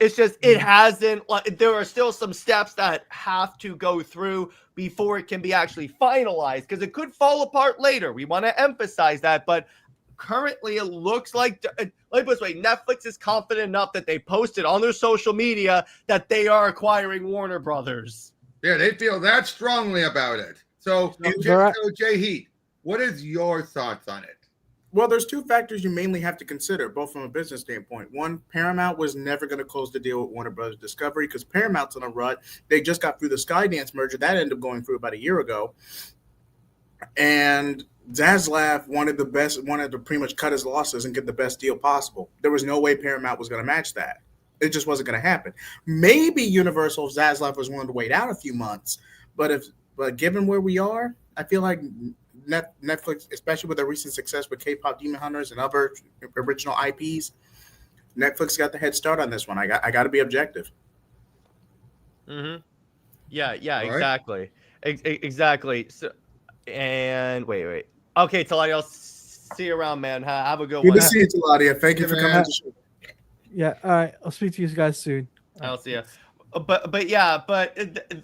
It's just it hasn't. There are still some steps that have to go through before it can be actually finalized because it could fall apart later. We want to emphasize that, but currently it looks like, let me put it this way, Netflix is confident enough that they posted on their social media that they are acquiring Warner Brothers. Yeah, they feel that strongly about it. So Jay Heat, what is your thoughts on it? Well, there's two factors you mainly have to consider, both from a business standpoint. One, Paramount was never going to close the deal with Warner Brothers Discovery because Paramount's on a rut. They just got through the Skydance merger. That ended up going through about a year ago. And Zaslav wanted to pretty much cut his losses and get the best deal possible. There was no way Paramount was going to match that. It just wasn't going to happen. Maybe Universal, if Zaslav was willing to wait out a few months. But given where we are, I feel like Netflix, especially with their recent success with K-pop Demon Hunters and other original IPs, Netflix got the head start on this one. I got to be objective. Mm-hmm. Yeah, All exactly. Right. Exactly. So, and wait. Okay, Teladia, I'll see you around, man. Have a good one. Good to see you, Teladia. Thank you for coming to the show. Yeah, all right. I'll speak to you guys soon. I'll see you. But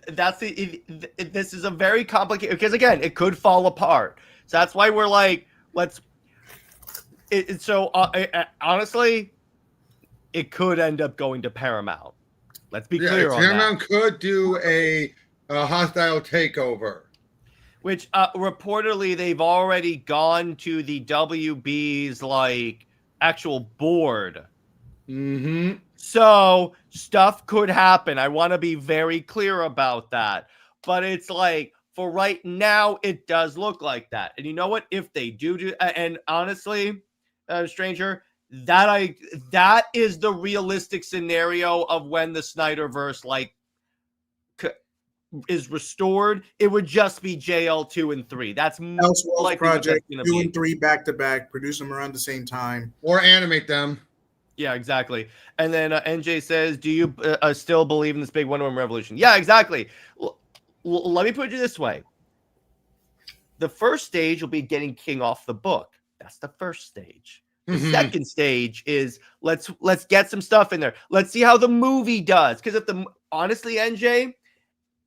that's this is a very complicated because again it could fall apart. So that's why we're like honestly, it could end up going to Paramount. Let's be clear on that. Paramount could do a hostile takeover. Which reportedly they've already gone to the WB's actual board. Mm-hmm. So stuff could happen. I want to be very clear about that. But it's for right now, it does look like that. And you know what? If they do, and honestly, Stranger, that is the realistic scenario of when the SnyderVerse is restored. It would just be JL 2 and 3. That's Elseworlds project 2 and 3 back to back. Produce them around the same time or animate them. Yeah, exactly. And then NJ says, do you still believe in this big Wonder Woman revolution? Yeah, exactly. Let me put it this way. The first stage will be getting King off the book. That's the first stage. The second stage is let's get some stuff in there. Let's see how the movie does. Because honestly, NJ,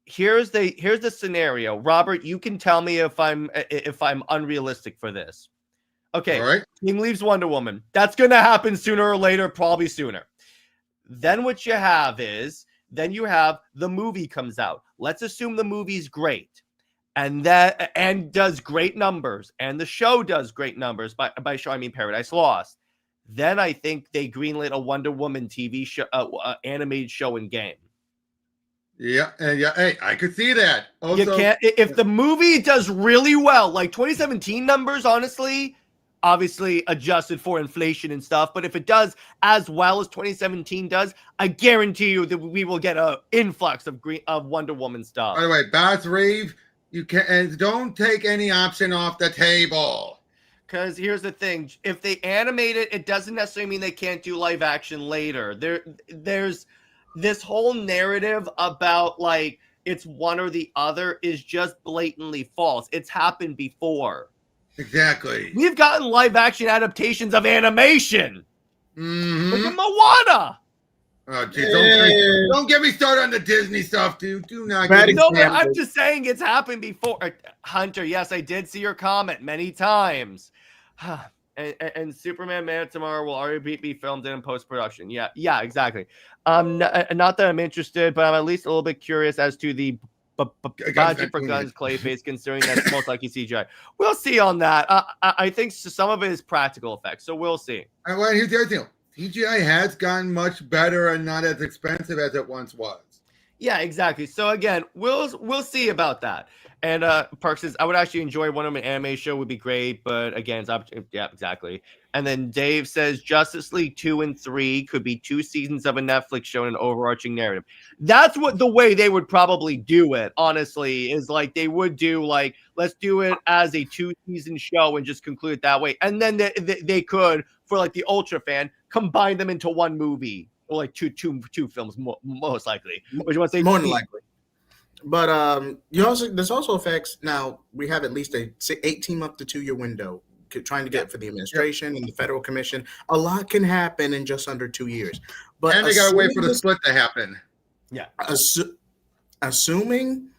here's the scenario. Robert, you can tell me if I'm unrealistic for this. Okay, all right. Team leaves Wonder Woman. That's going to happen sooner or later, probably sooner. Then what you have is, you have the movie comes out. Let's assume the movie's great, and does great numbers, and the show does great numbers. By show, I mean Paradise Lost. Then I think they greenlit a Wonder Woman TV show, animated show and game. Yeah. Hey, I could see that. Also, you can't if the movie does really well, like 2017 numbers, honestly. Obviously adjusted for inflation and stuff, but if it does as well as 2017 does, I guarantee you that we will get an influx of Wonder Woman stuff. By the way, Bass Reeve, you can don't take any option off the table. Because here's the thing: if they animate it, it doesn't necessarily mean they can't do live action later. There's this whole narrative about it's one or the other is just blatantly false. It's happened before. Exactly. We've gotten live action adaptations of animation. Mm-hmm. Look at Moana. Oh, geez, don't get me started on the Disney stuff, dude. Do not. I'm just saying it's happened before. Hunter, yes, I did see your comment many times. and Superman Man of Tomorrow will already be filmed in post-production. Yeah, exactly. Not that I'm interested, but I'm at least a little bit curious as to the budget for Guns Clayface, considering that's most likely CGI. We'll see on that. I think some of it is practical effects, so we'll see. And here's the other thing: CGI has gotten much better and not as expensive as it once was. Yeah, exactly. So again, we'll see about that. And Park says, I would actually enjoy one of an anime show would be great, but again, yeah, exactly. And then Dave says Justice League 2 and 3 could be 2 seasons of a Netflix show and an overarching narrative. That's what the way they would probably do it, honestly, is like they would do like, let's do it as a 2-season show and just conclude it that way. And then they could, for like the ultra fan, combine them into one movie or like two films, most likely. Which you want to say more than likely. But there's also effects. Now we have at least a 18-month to 2-year window trying to get for the administration and the federal commission. A lot can happen in just under 2 years. But and they got to wait for the split to happen. Yeah. Assuming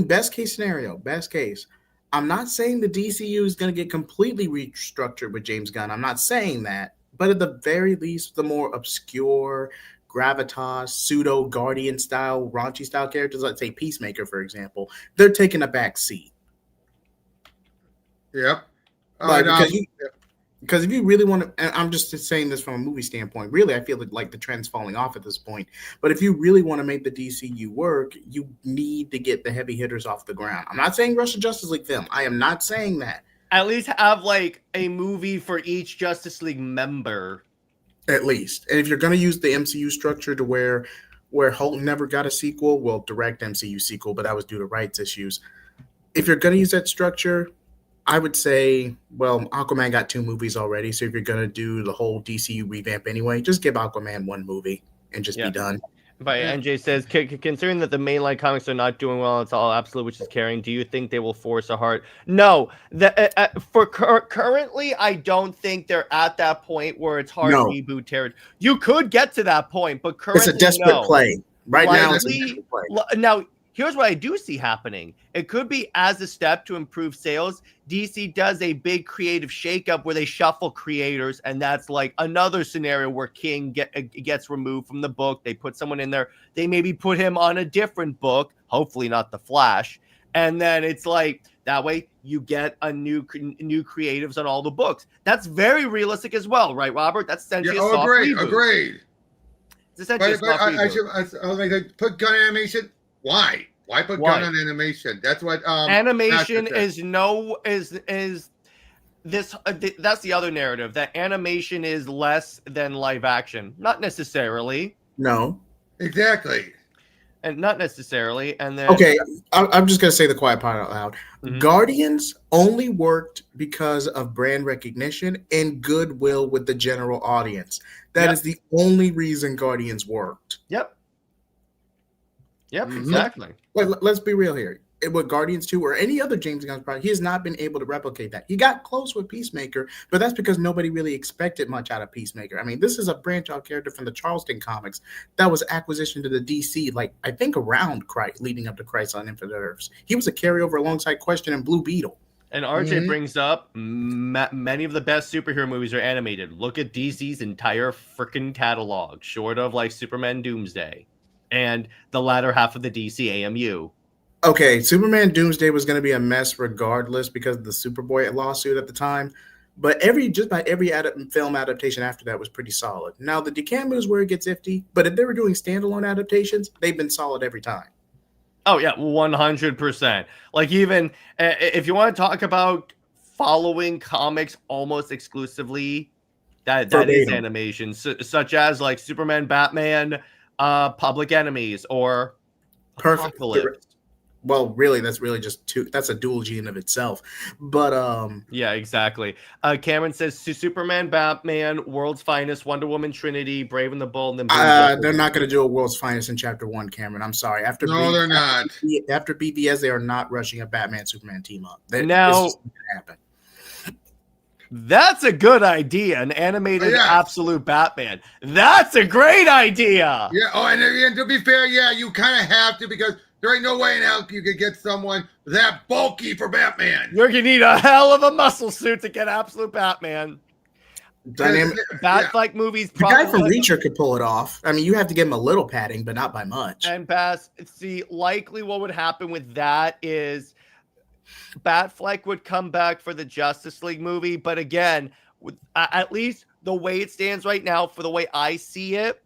best case scenario, I'm not saying the DCU is going to get completely restructured with James Gunn. I'm not saying that. But at the very least, the more obscure, gravitas, pseudo Guardian style, raunchy style characters, let's say Peacemaker, for example, they're taking a back seat. Yep. Because if you really want to, and I'm just saying this from a movie standpoint, really, I feel like the trend's falling off at this point. But if you really want to make the DCU work, you need to get the heavy hitters off the ground. I'm not saying rush a Justice League film. I am not saying that. At least have like a movie for each Justice League member. At least. And if you're going to use the MCU structure to where Hulk never got a sequel, well, direct MCU sequel, but that was due to rights issues. If you're going to use that structure, I would say, well, Aquaman got 2 movies already. So if you're going to do the whole DCU revamp anyway, just give Aquaman 1 movie and just be done. But NJ says, considering that the mainline comics are not doing well, it's all Absolute, which is carrying. Do you think they will force a hard? No, currently, I don't think they're at that point where it's hard reboot territory. You could get to that point, but currently, it's a desperate play now. It's a desperate play. Now, here's what I do see happening. It could be as a step to improve sales. DC does a big creative shakeup where they shuffle creators, and that's like another scenario where King gets removed from the book. They put someone in there. They maybe put him on a different book, hopefully not The Flash. And then it's like that way you get a new creatives on all the books. That's very realistic as well, right, Robert? That's essentially a soft reboot. Agreed. It's essentially a soft reboot. I was like, put gun animation. Why? Why put gun on animation? That's what animation is this. That's the other narrative, that animation is less than live action. Not necessarily. No. Exactly. And not necessarily. And then okay, I'm just gonna say the quiet part out loud. Mm-hmm. Guardians only worked because of brand recognition and goodwill with the general audience. That is the only reason Guardians worked. Yep, exactly. Let's be real here. With Guardians 2 or any other James Gunn project, he has not been able to replicate that. He got close with Peacemaker, but that's because nobody really expected much out of Peacemaker. I mean, this is a branch-out character from the Charleston comics that was acquisition to the DC, like, I think around Christ, leading up to Christ on Infinite Earths. He was a carryover alongside Question and Blue Beetle. And RJ brings up many of the best superhero movies are animated. Look at DC's entire freaking catalog, short of like Superman Doomsday and the latter half of the DC AMU. Okay, Superman Doomsday was going to be a mess regardless because of the Superboy lawsuit at the time. But every film adaptation after that was pretty solid. Now, the Dikembe is where it gets iffy, but if they were doing standalone adaptations, they've been solid every time. Oh, yeah, 100%. Like, even if you want to talk about following comics almost exclusively, that is animation, such as like Superman, Batman, Public Enemies, or Apocalypse. Well, really, that's really just that's a dual gene of itself. But yeah, exactly. Cameron says Superman, Batman, World's Finest, Wonder Woman, Trinity, Brave and the Bold, and then they're not going to do a World's Finest in Chapter 1, Cameron. I'm sorry. They're not. After BVS, they are not rushing a Batman Superman team up. Now, happen. That's a good idea. An animated absolute Batman. That's a great idea. Yeah. Oh, and to be fair, you kind of have to, because there ain't no way in hell you could get someone that bulky for Batman. You're going to need a hell of a muscle suit to get absolute Batman. Bat-like movies. The guy from Reacher could pull it off. I mean, you have to give him a little padding, but not by much. And likely what would happen with that is Batfleck would come back for the Justice League movie. But again, at least the way it stands right now, for the way I see it,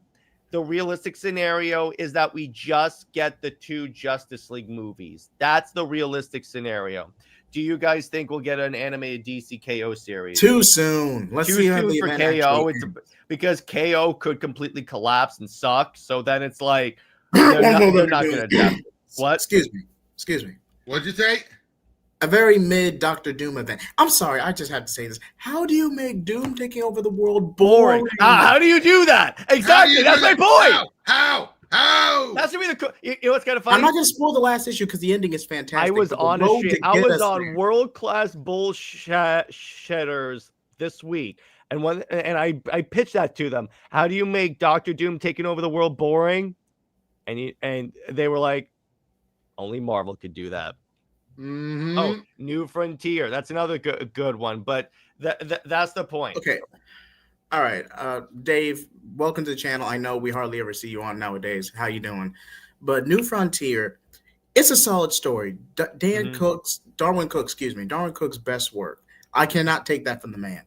The realistic scenario is that we just get the 2 Justice League movies. That's the realistic scenario. Do you guys think we'll get an animated DC KO series? Too soon. Let's Too see how soon the for event KO. actually It's ends. because KO could completely collapse and suck. So then it's like they're not going to adapt. What? Excuse me. What'd you say? A very mid Doctor Doom event. I'm sorry, I just have to say this. How do you make Doom taking over the world boring? How do you do that? Exactly. That's my point. How? That's gonna be the. You know what's kind of funny? I'm not going to spoil the last issue because the ending is fantastic. I was but the on road to I get was us on there- world class bullshitters this week, and I pitched that to them. How do you make Doctor Doom taking over the world boring? And they were like, only Marvel could do that. Mm-hmm. Oh, New Frontier. That's another good one. But that's the point. Okay. All right. Dave, welcome to the channel. I know we hardly ever see you on nowadays. How you doing? But New Frontier, it's a solid story. Darwin Cook's best work. I cannot take that from the man.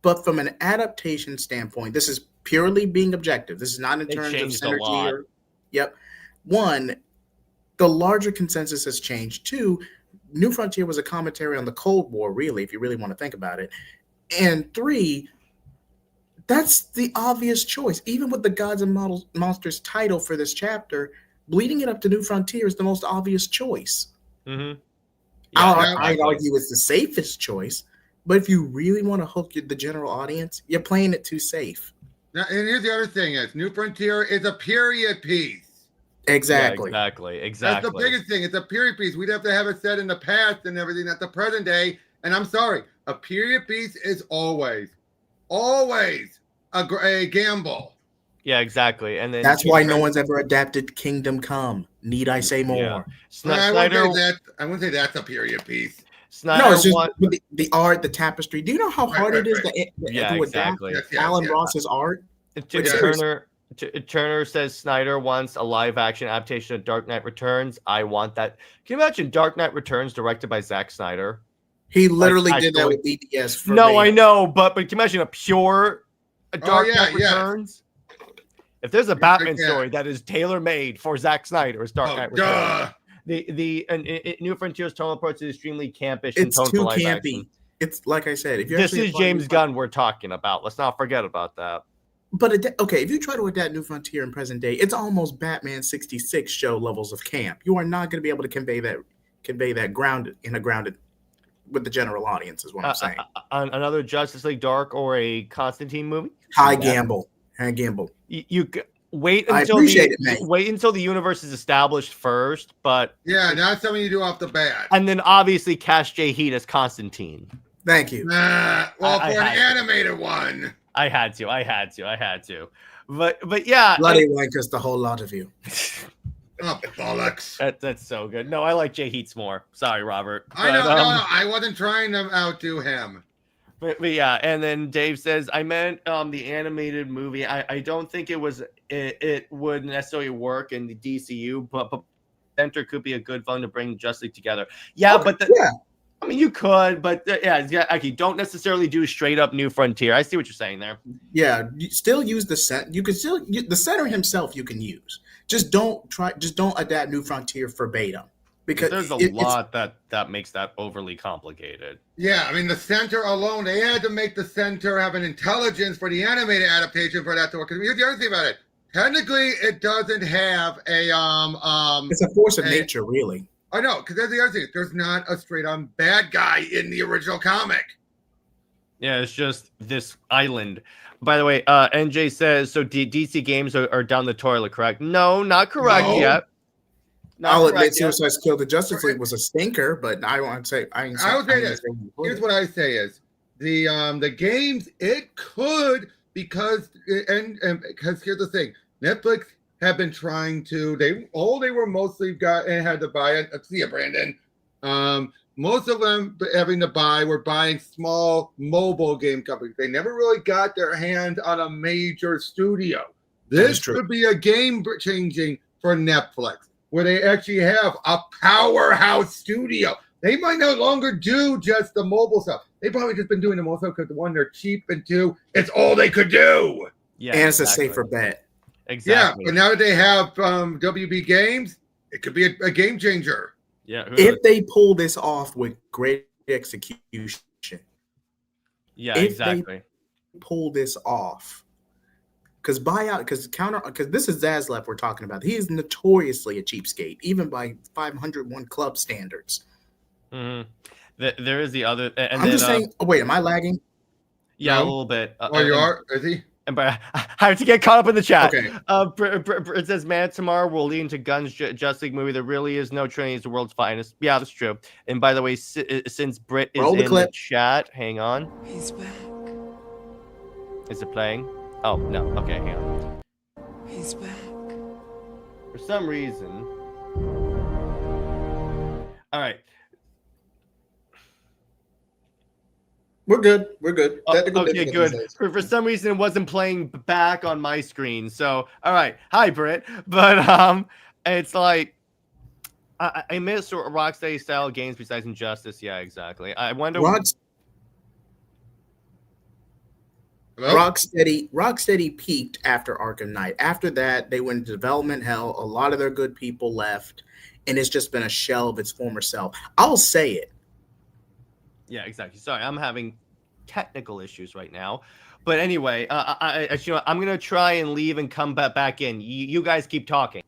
But from an adaptation standpoint, this is purely being objective. This is not in terms of synergy. Yep. One, the larger consensus has changed. Two, New Frontier was a commentary on the Cold War, really, if you really want to think about it. And three, that's the obvious choice. Even with the Gods and Monsters title for this chapter, bleeding it up to New Frontier is the most obvious choice. Mm-hmm. I'd argue it's the safest choice, but if you really want to hook the general audience, you're playing it too safe. Now, and here's the other thing: is New Frontier is a period piece. Exactly. Yeah, exactly. That's the biggest thing. It's a period piece. We'd have to have it set in the past and everything at the present day. And I'm sorry, a period piece is always a gamble. Yeah, exactly. And then that's why no one's ever adapted Kingdom Come. Need I say more? Yeah. I wouldn't say that's a period piece. Snyder no, it's just the art, the tapestry. Do you know how hard it is to adapt Alan Ross's art? Turner says Snyder wants a live-action adaptation of Dark Knight Returns. I want that. Can you imagine Dark Knight Returns directed by Zack Snyder? He literally did that with BTS. No, I know, but can you imagine a pure Dark Knight Returns? If there's a Batman story that is tailor-made for Zack Snyder, it's Dark Knight Returns. The New Frontier's tonal approach is extremely campish. It's too campy. Action. It's like I said. If this is James Gunn we're talking about. Let's not forget about that. But if you try to adapt New Frontier in present day, it's almost Batman 66 show levels of camp. You are not going to be able to convey that grounded with the general audience. Is what I'm saying. Another Justice League Dark or a Constantine movie? High gamble. You wait until the universe is established first, but yeah, not something you do off the bat. And then obviously cast Jay Heat as Constantine. Thank you. For an animated one. I had to. But yeah. Bloody wankers, the whole lot of you. Oh, bollocks. That's so good. No, I like Jay Heats more. Sorry, Robert. I know. No, I wasn't trying to outdo him. But yeah, and then Dave says, I meant the animated movie. I don't think it would necessarily work in the DCU, but Center could be a good fun to bring Justice League together. Yeah, okay, I mean, you could, but actually, don't necessarily do straight up New Frontier. I see what you're saying there. Yeah, you still use the set. You can still the center himself. You can use. Just don't adapt New Frontier verbatim because there's a lot that makes that overly complicated. Yeah, I mean, the center alone, they had to make the center have an intelligence for the animated adaptation for that to work. Because here's the other thing about it. Technically, it doesn't have a It's a force of nature, really. I know, because there's the other thing. There's not a straight-on bad guy in the original comic. Yeah, it's just this island. By the way, NJ says, so DC games are down the toilet, correct? No, not correct yet. I'll admit Suicide Squad the Justice League was a stinker, but I won't say. I would say this. Here's what I say is, the games, it could, because here's the thing. Netflix have been trying to, they were mostly had to buy it. See you, Brandon. Most of them having to were buying small mobile game companies. They never really got their hand on a major studio. This could be a game changing for Netflix, where they actually have a powerhouse studio. They might no longer do just the mobile stuff. They've probably just been doing them also because one, they're cheap, and two, it's all they could do. Yeah, and it's a safer bet. Exactly. but now that they have WB Games, it could be a game changer. Yeah. If they pull this off with great execution, Yeah, if exactly. they pull this off, because this is Zaslav we're talking about. He is notoriously a cheapskate, even by 501 club standards. Mm-hmm. There is the other. And I'm then, just saying. Oh, wait, am I lagging? Yeah, No? a little bit. Oh, you are? Is he? But I have to get caught up in the chat. Okay. It says, "Man, tomorrow will lead into Gunn's Justice League movie. There really is no training as the world's finest." Yeah, that's true. And by the way, since Britt is Roll the in clip. the chat, hang on. He's back. Is it playing? Oh no. Okay, hang on. He's back. For some reason. All right. We're good. We're good. Technical Okay, good. difficulties. For some reason, it wasn't playing back on my screen. So, all right. Hi, Britt. But it's like I miss Rocksteady style games besides Injustice. Yeah, exactly. I wonder. Hello? Rocksteady peaked after Arkham Knight. After that, they went into development hell. A lot of their good people left, and it's just been a shell of its former self. I'll say it. Yeah, exactly. Sorry, I'm having technical issues right now. But anyway, I'm gonna try and leave and come back in. You guys keep talking.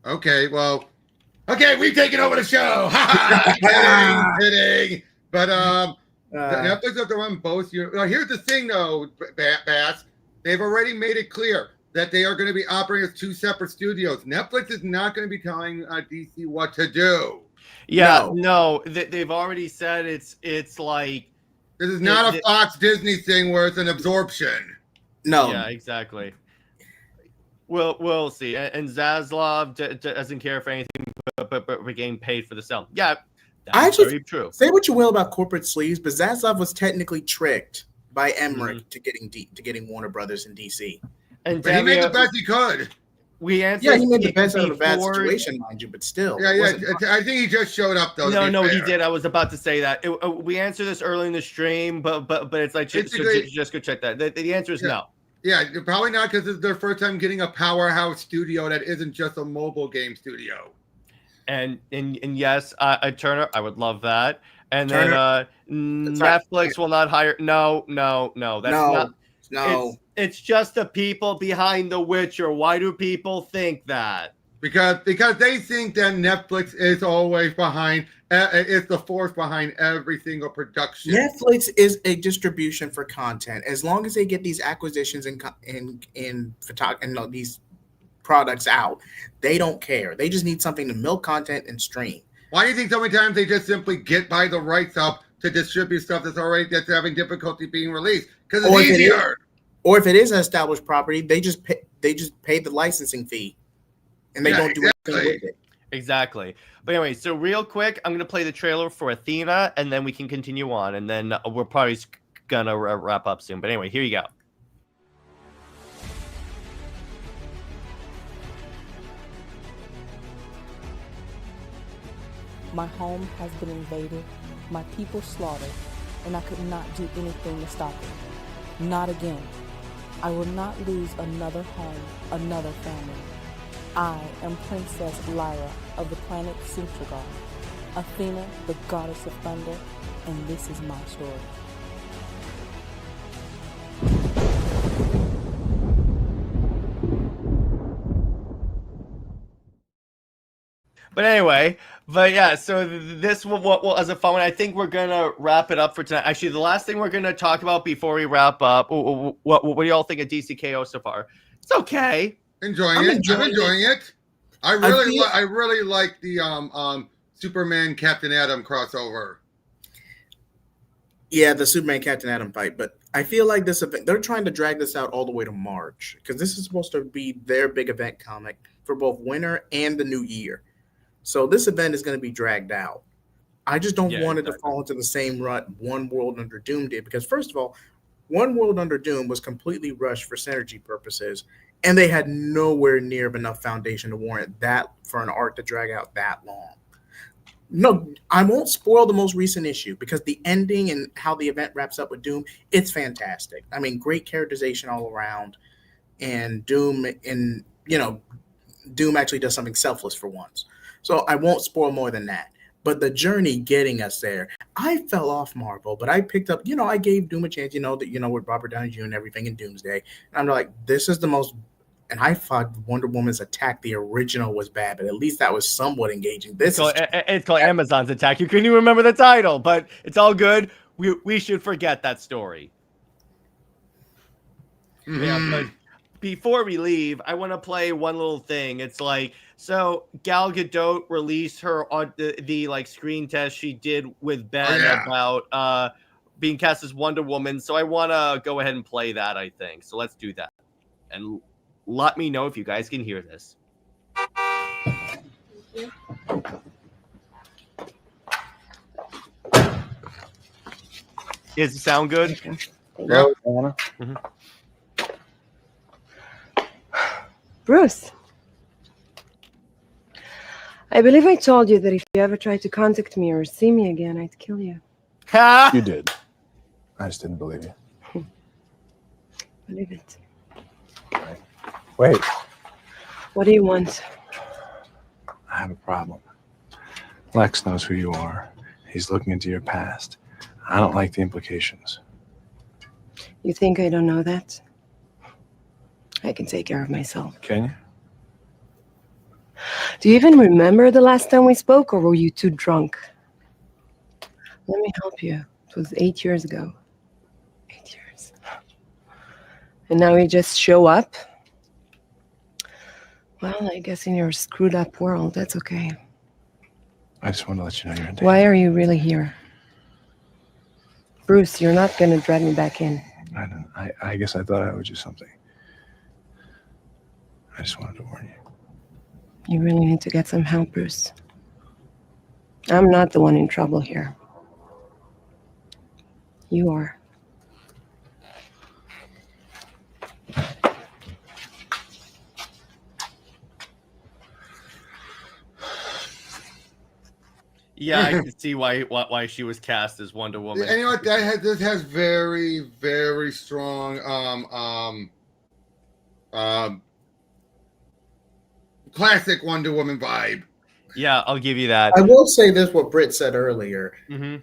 Okay, well, we've taken over the show. Ha ha! Kidding. But Netflix have to run both. Here's the thing, though, Bass. They've already made it clear that they are going to be operating as two separate studios. Netflix is not going to be telling DC what to do. Yeah, no, they've already said it's like This is not a Fox Disney thing where it's an absorption. No. Yeah, exactly. We'll see. And Zaslav doesn't care for anything but getting paid for the sell. Yeah, that's very true. Say what you will about corporate sleeves, but Zaslav was technically tricked by Emmerich to getting Warner Brothers in DC. And But he made the best he could. We answered. Yeah, he made the best out of a bad situation, mind you, but still. Yeah. I think he just showed up though. No, he did. I was about to say that. We answered this early in the stream, but it's like just go check that. The answer is no. Yeah, probably not because it's their first time getting a powerhouse studio that isn't just a mobile game studio. And yes, Turner, I would love that. And Turner, then Netflix will not hire. No. That's not. It's just the people behind The Witcher. Why do people think that? Because they think that Netflix is always behind. It's the force behind every single production. Netflix is a distribution for content. As long as they get these acquisitions and these products out, they don't care. They just need something to milk content and stream. Why do you think so many times they just simply buy the rights up to distribute stuff that's having difficulty being released? Because it's easier. Or if it is an established property, they just pay the licensing fee, and they don't do anything with it. Exactly. But anyway, so real quick, I'm gonna play the trailer for Athena, and then we can continue on, and then we're probably gonna wrap up soon. But anyway, here you go. My home has been invaded, my people slaughtered, and I could not do anything to stop it. Not again. I will not lose another home, another family. I am Princess Lyra of the planet Sintragar, Athena, the goddess of thunder, and this is my story. But anyway, so this will as a fun one. I think we're gonna wrap it up for tonight. Actually, the last thing we're gonna talk about before we wrap up, what do y'all think of DCKO so far? It's okay. I'm enjoying it. I really like the Superman Captain Atom crossover. Yeah, the Superman Captain Atom fight, but I feel like this event, they're trying to drag this out all the way to March because this is supposed to be their big event comic for both winter and the new year. So this event is going to be dragged out. I just don't want it to fall into the same rut One World Under Doom did because, first of all, One World Under Doom was completely rushed for synergy purposes, and they had nowhere near enough foundation to warrant that for an arc to drag out that long. No, I won't spoil the most recent issue because the ending and how the event wraps up with Doom, it's fantastic. I mean, great characterization all around, and Doom in Doom actually does something selfless for once. So I won't spoil more than that. But the journey getting us there, I fell off Marvel, but I picked up, I gave Doom a chance, with Robert Downey Jr. and everything in Doomsday. And I'm like, this is the most, and I thought Wonder Woman's Attack, the original, was bad, but at least that was somewhat engaging. It's called Amazon's Attack. You couldn't even remember the title, but it's all good. We should forget that story. Mhm. Yeah, but before we leave, I want to play one little thing. It's like, so Gal Gadot released her on the like screen test she did with Ben about being cast as Wonder Woman. So I want to go ahead and play that, I think. So let's do that. And let me know if you guys can hear this. Does it sound good? Hello, Anna. Bruce, I believe I told you that if you ever try to contact me or see me again, I'd kill you. Ha! You did. I just didn't believe you. Believe it. Wait, What do you want? I have a problem. Lex knows who you are. He's looking into your past. I don't like the implications. You think I don't know that? I can take care of myself. Can you? Do you even remember the last time we spoke, or were you too drunk? Let me help you. It was 8 years ago. 8 years. And now you just show up? Well, I guess in your screwed up world, that's okay. I just want to let you know you're in danger. Why are you really here? Bruce, you're not going to drag me back in. I don't. I guess I thought I owed you something. I just wanted to warn you. You really need to get some help, Bruce. I'm not the one in trouble here. You are. Yeah, I can see why she was cast as Wonder Woman. And you know what? This has very, very strong classic Wonder Woman vibe. Yeah, I'll give you that. I will say this, what Britt said earlier. Mm-hmm.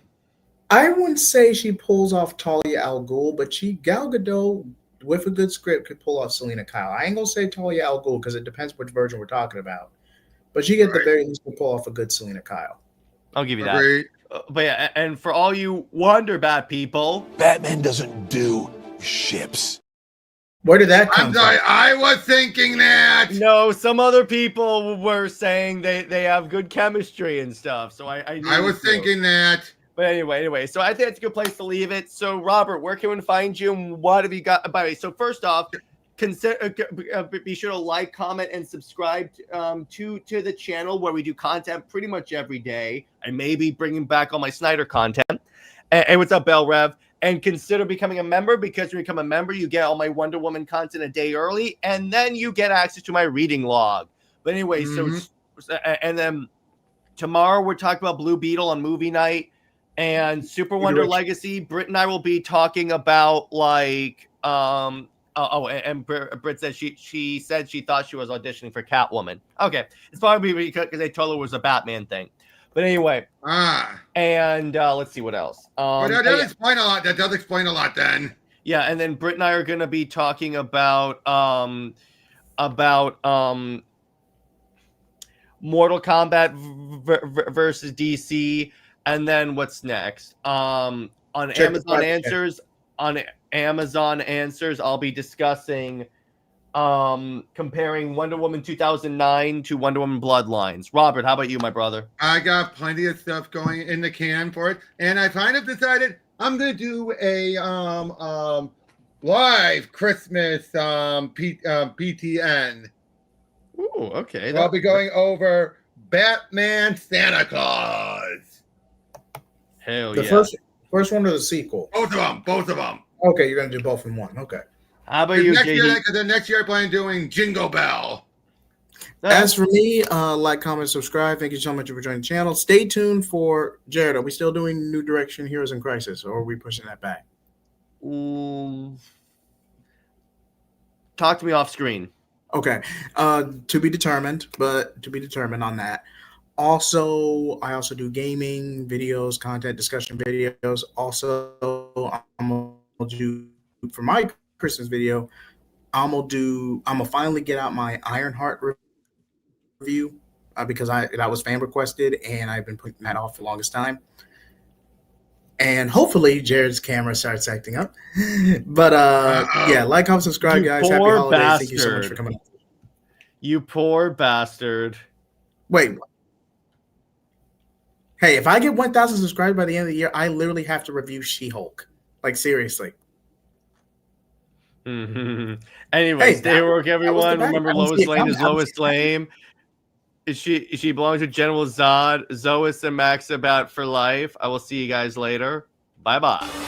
I wouldn't say she pulls off Talia al Ghul, but Gal Gadot, with a good script, could pull off Selena Kyle. I ain't going to say Talia al Ghul because it depends which version we're talking about. But she at the very least could pull off a good Selena Kyle. I'll give you Agreed. that. But yeah, and for all you Wonder Bat people, Batman doesn't do ships. Where did that come I'm sorry, from? I was thinking that. no, some other people were saying they have good chemistry and stuff. So I was thinking that. But anyway, so I think it's a good place to leave it. So Robert, where can we find you, and what have you got? By the way, so first off, consider be sure to like, comment, and subscribe to the channel where we do content pretty much every day. I may be bringing back all my Snyder content. And what's up, Bell Rev? And consider becoming a member, because when you become a member, you get all my Wonder Woman content a day early, and then you get access to my reading log. But anyway, so and then tomorrow we're talking about Blue Beetle on movie night and Super Wonder Legacy. Britt and I will be talking about like and Britt said she said she thought she was auditioning for Catwoman. Okay, it's probably because they told her it was a Batman thing. But anyway, and let's see what else. Well, that does explain a lot. That does explain a lot then. Yeah, and then Britt and I are going to be talking about Mortal Kombat versus DC, and then what's next? On Amazon Answers, I'll be discussing comparing Wonder Woman 2009 to Wonder Woman Bloodlines. Robert, how about you, my brother? I got plenty of stuff going in the can for it, and I kind of decided I'm gonna do a live Christmas PTN. Ooh, okay. I'll be going over Batman Santa Claus. Hell The yeah. first one or the sequel? Both of them. Okay, you're gonna do both in one. Okay. How about you, JD? The next year I plan on doing Jingle Bell. As for me, like, comment, subscribe. Thank you so much for joining the channel. Stay tuned for Jared. Are we still doing New Direction Heroes in Crisis, or are we pushing that back? Talk to me off screen. Okay. To be determined, but to be determined on that. Also, I also do gaming videos, content discussion videos. Also, I'm gonna do for my Christmas video. I'm gonna finally get out my Ironheart review because that was fan requested, and I've been putting that off for the longest time. And hopefully Jared's camera starts acting up. But yeah, like, comment, subscribe, You guys. Happy poor holidays. Thank you so much for bastard. coming. You poor bastard. Wait. Hey, if I get 1,000 subscribers by the end of the year, I literally have to review She-Hulk. Like, seriously. Anyways, Hey, stay work, everyone. bad. Remember, I don't Lois see it Lane coming. is Lois Lane. She belongs to General Zod, Zois, and Maxabat for life. I will see you guys later. Bye bye.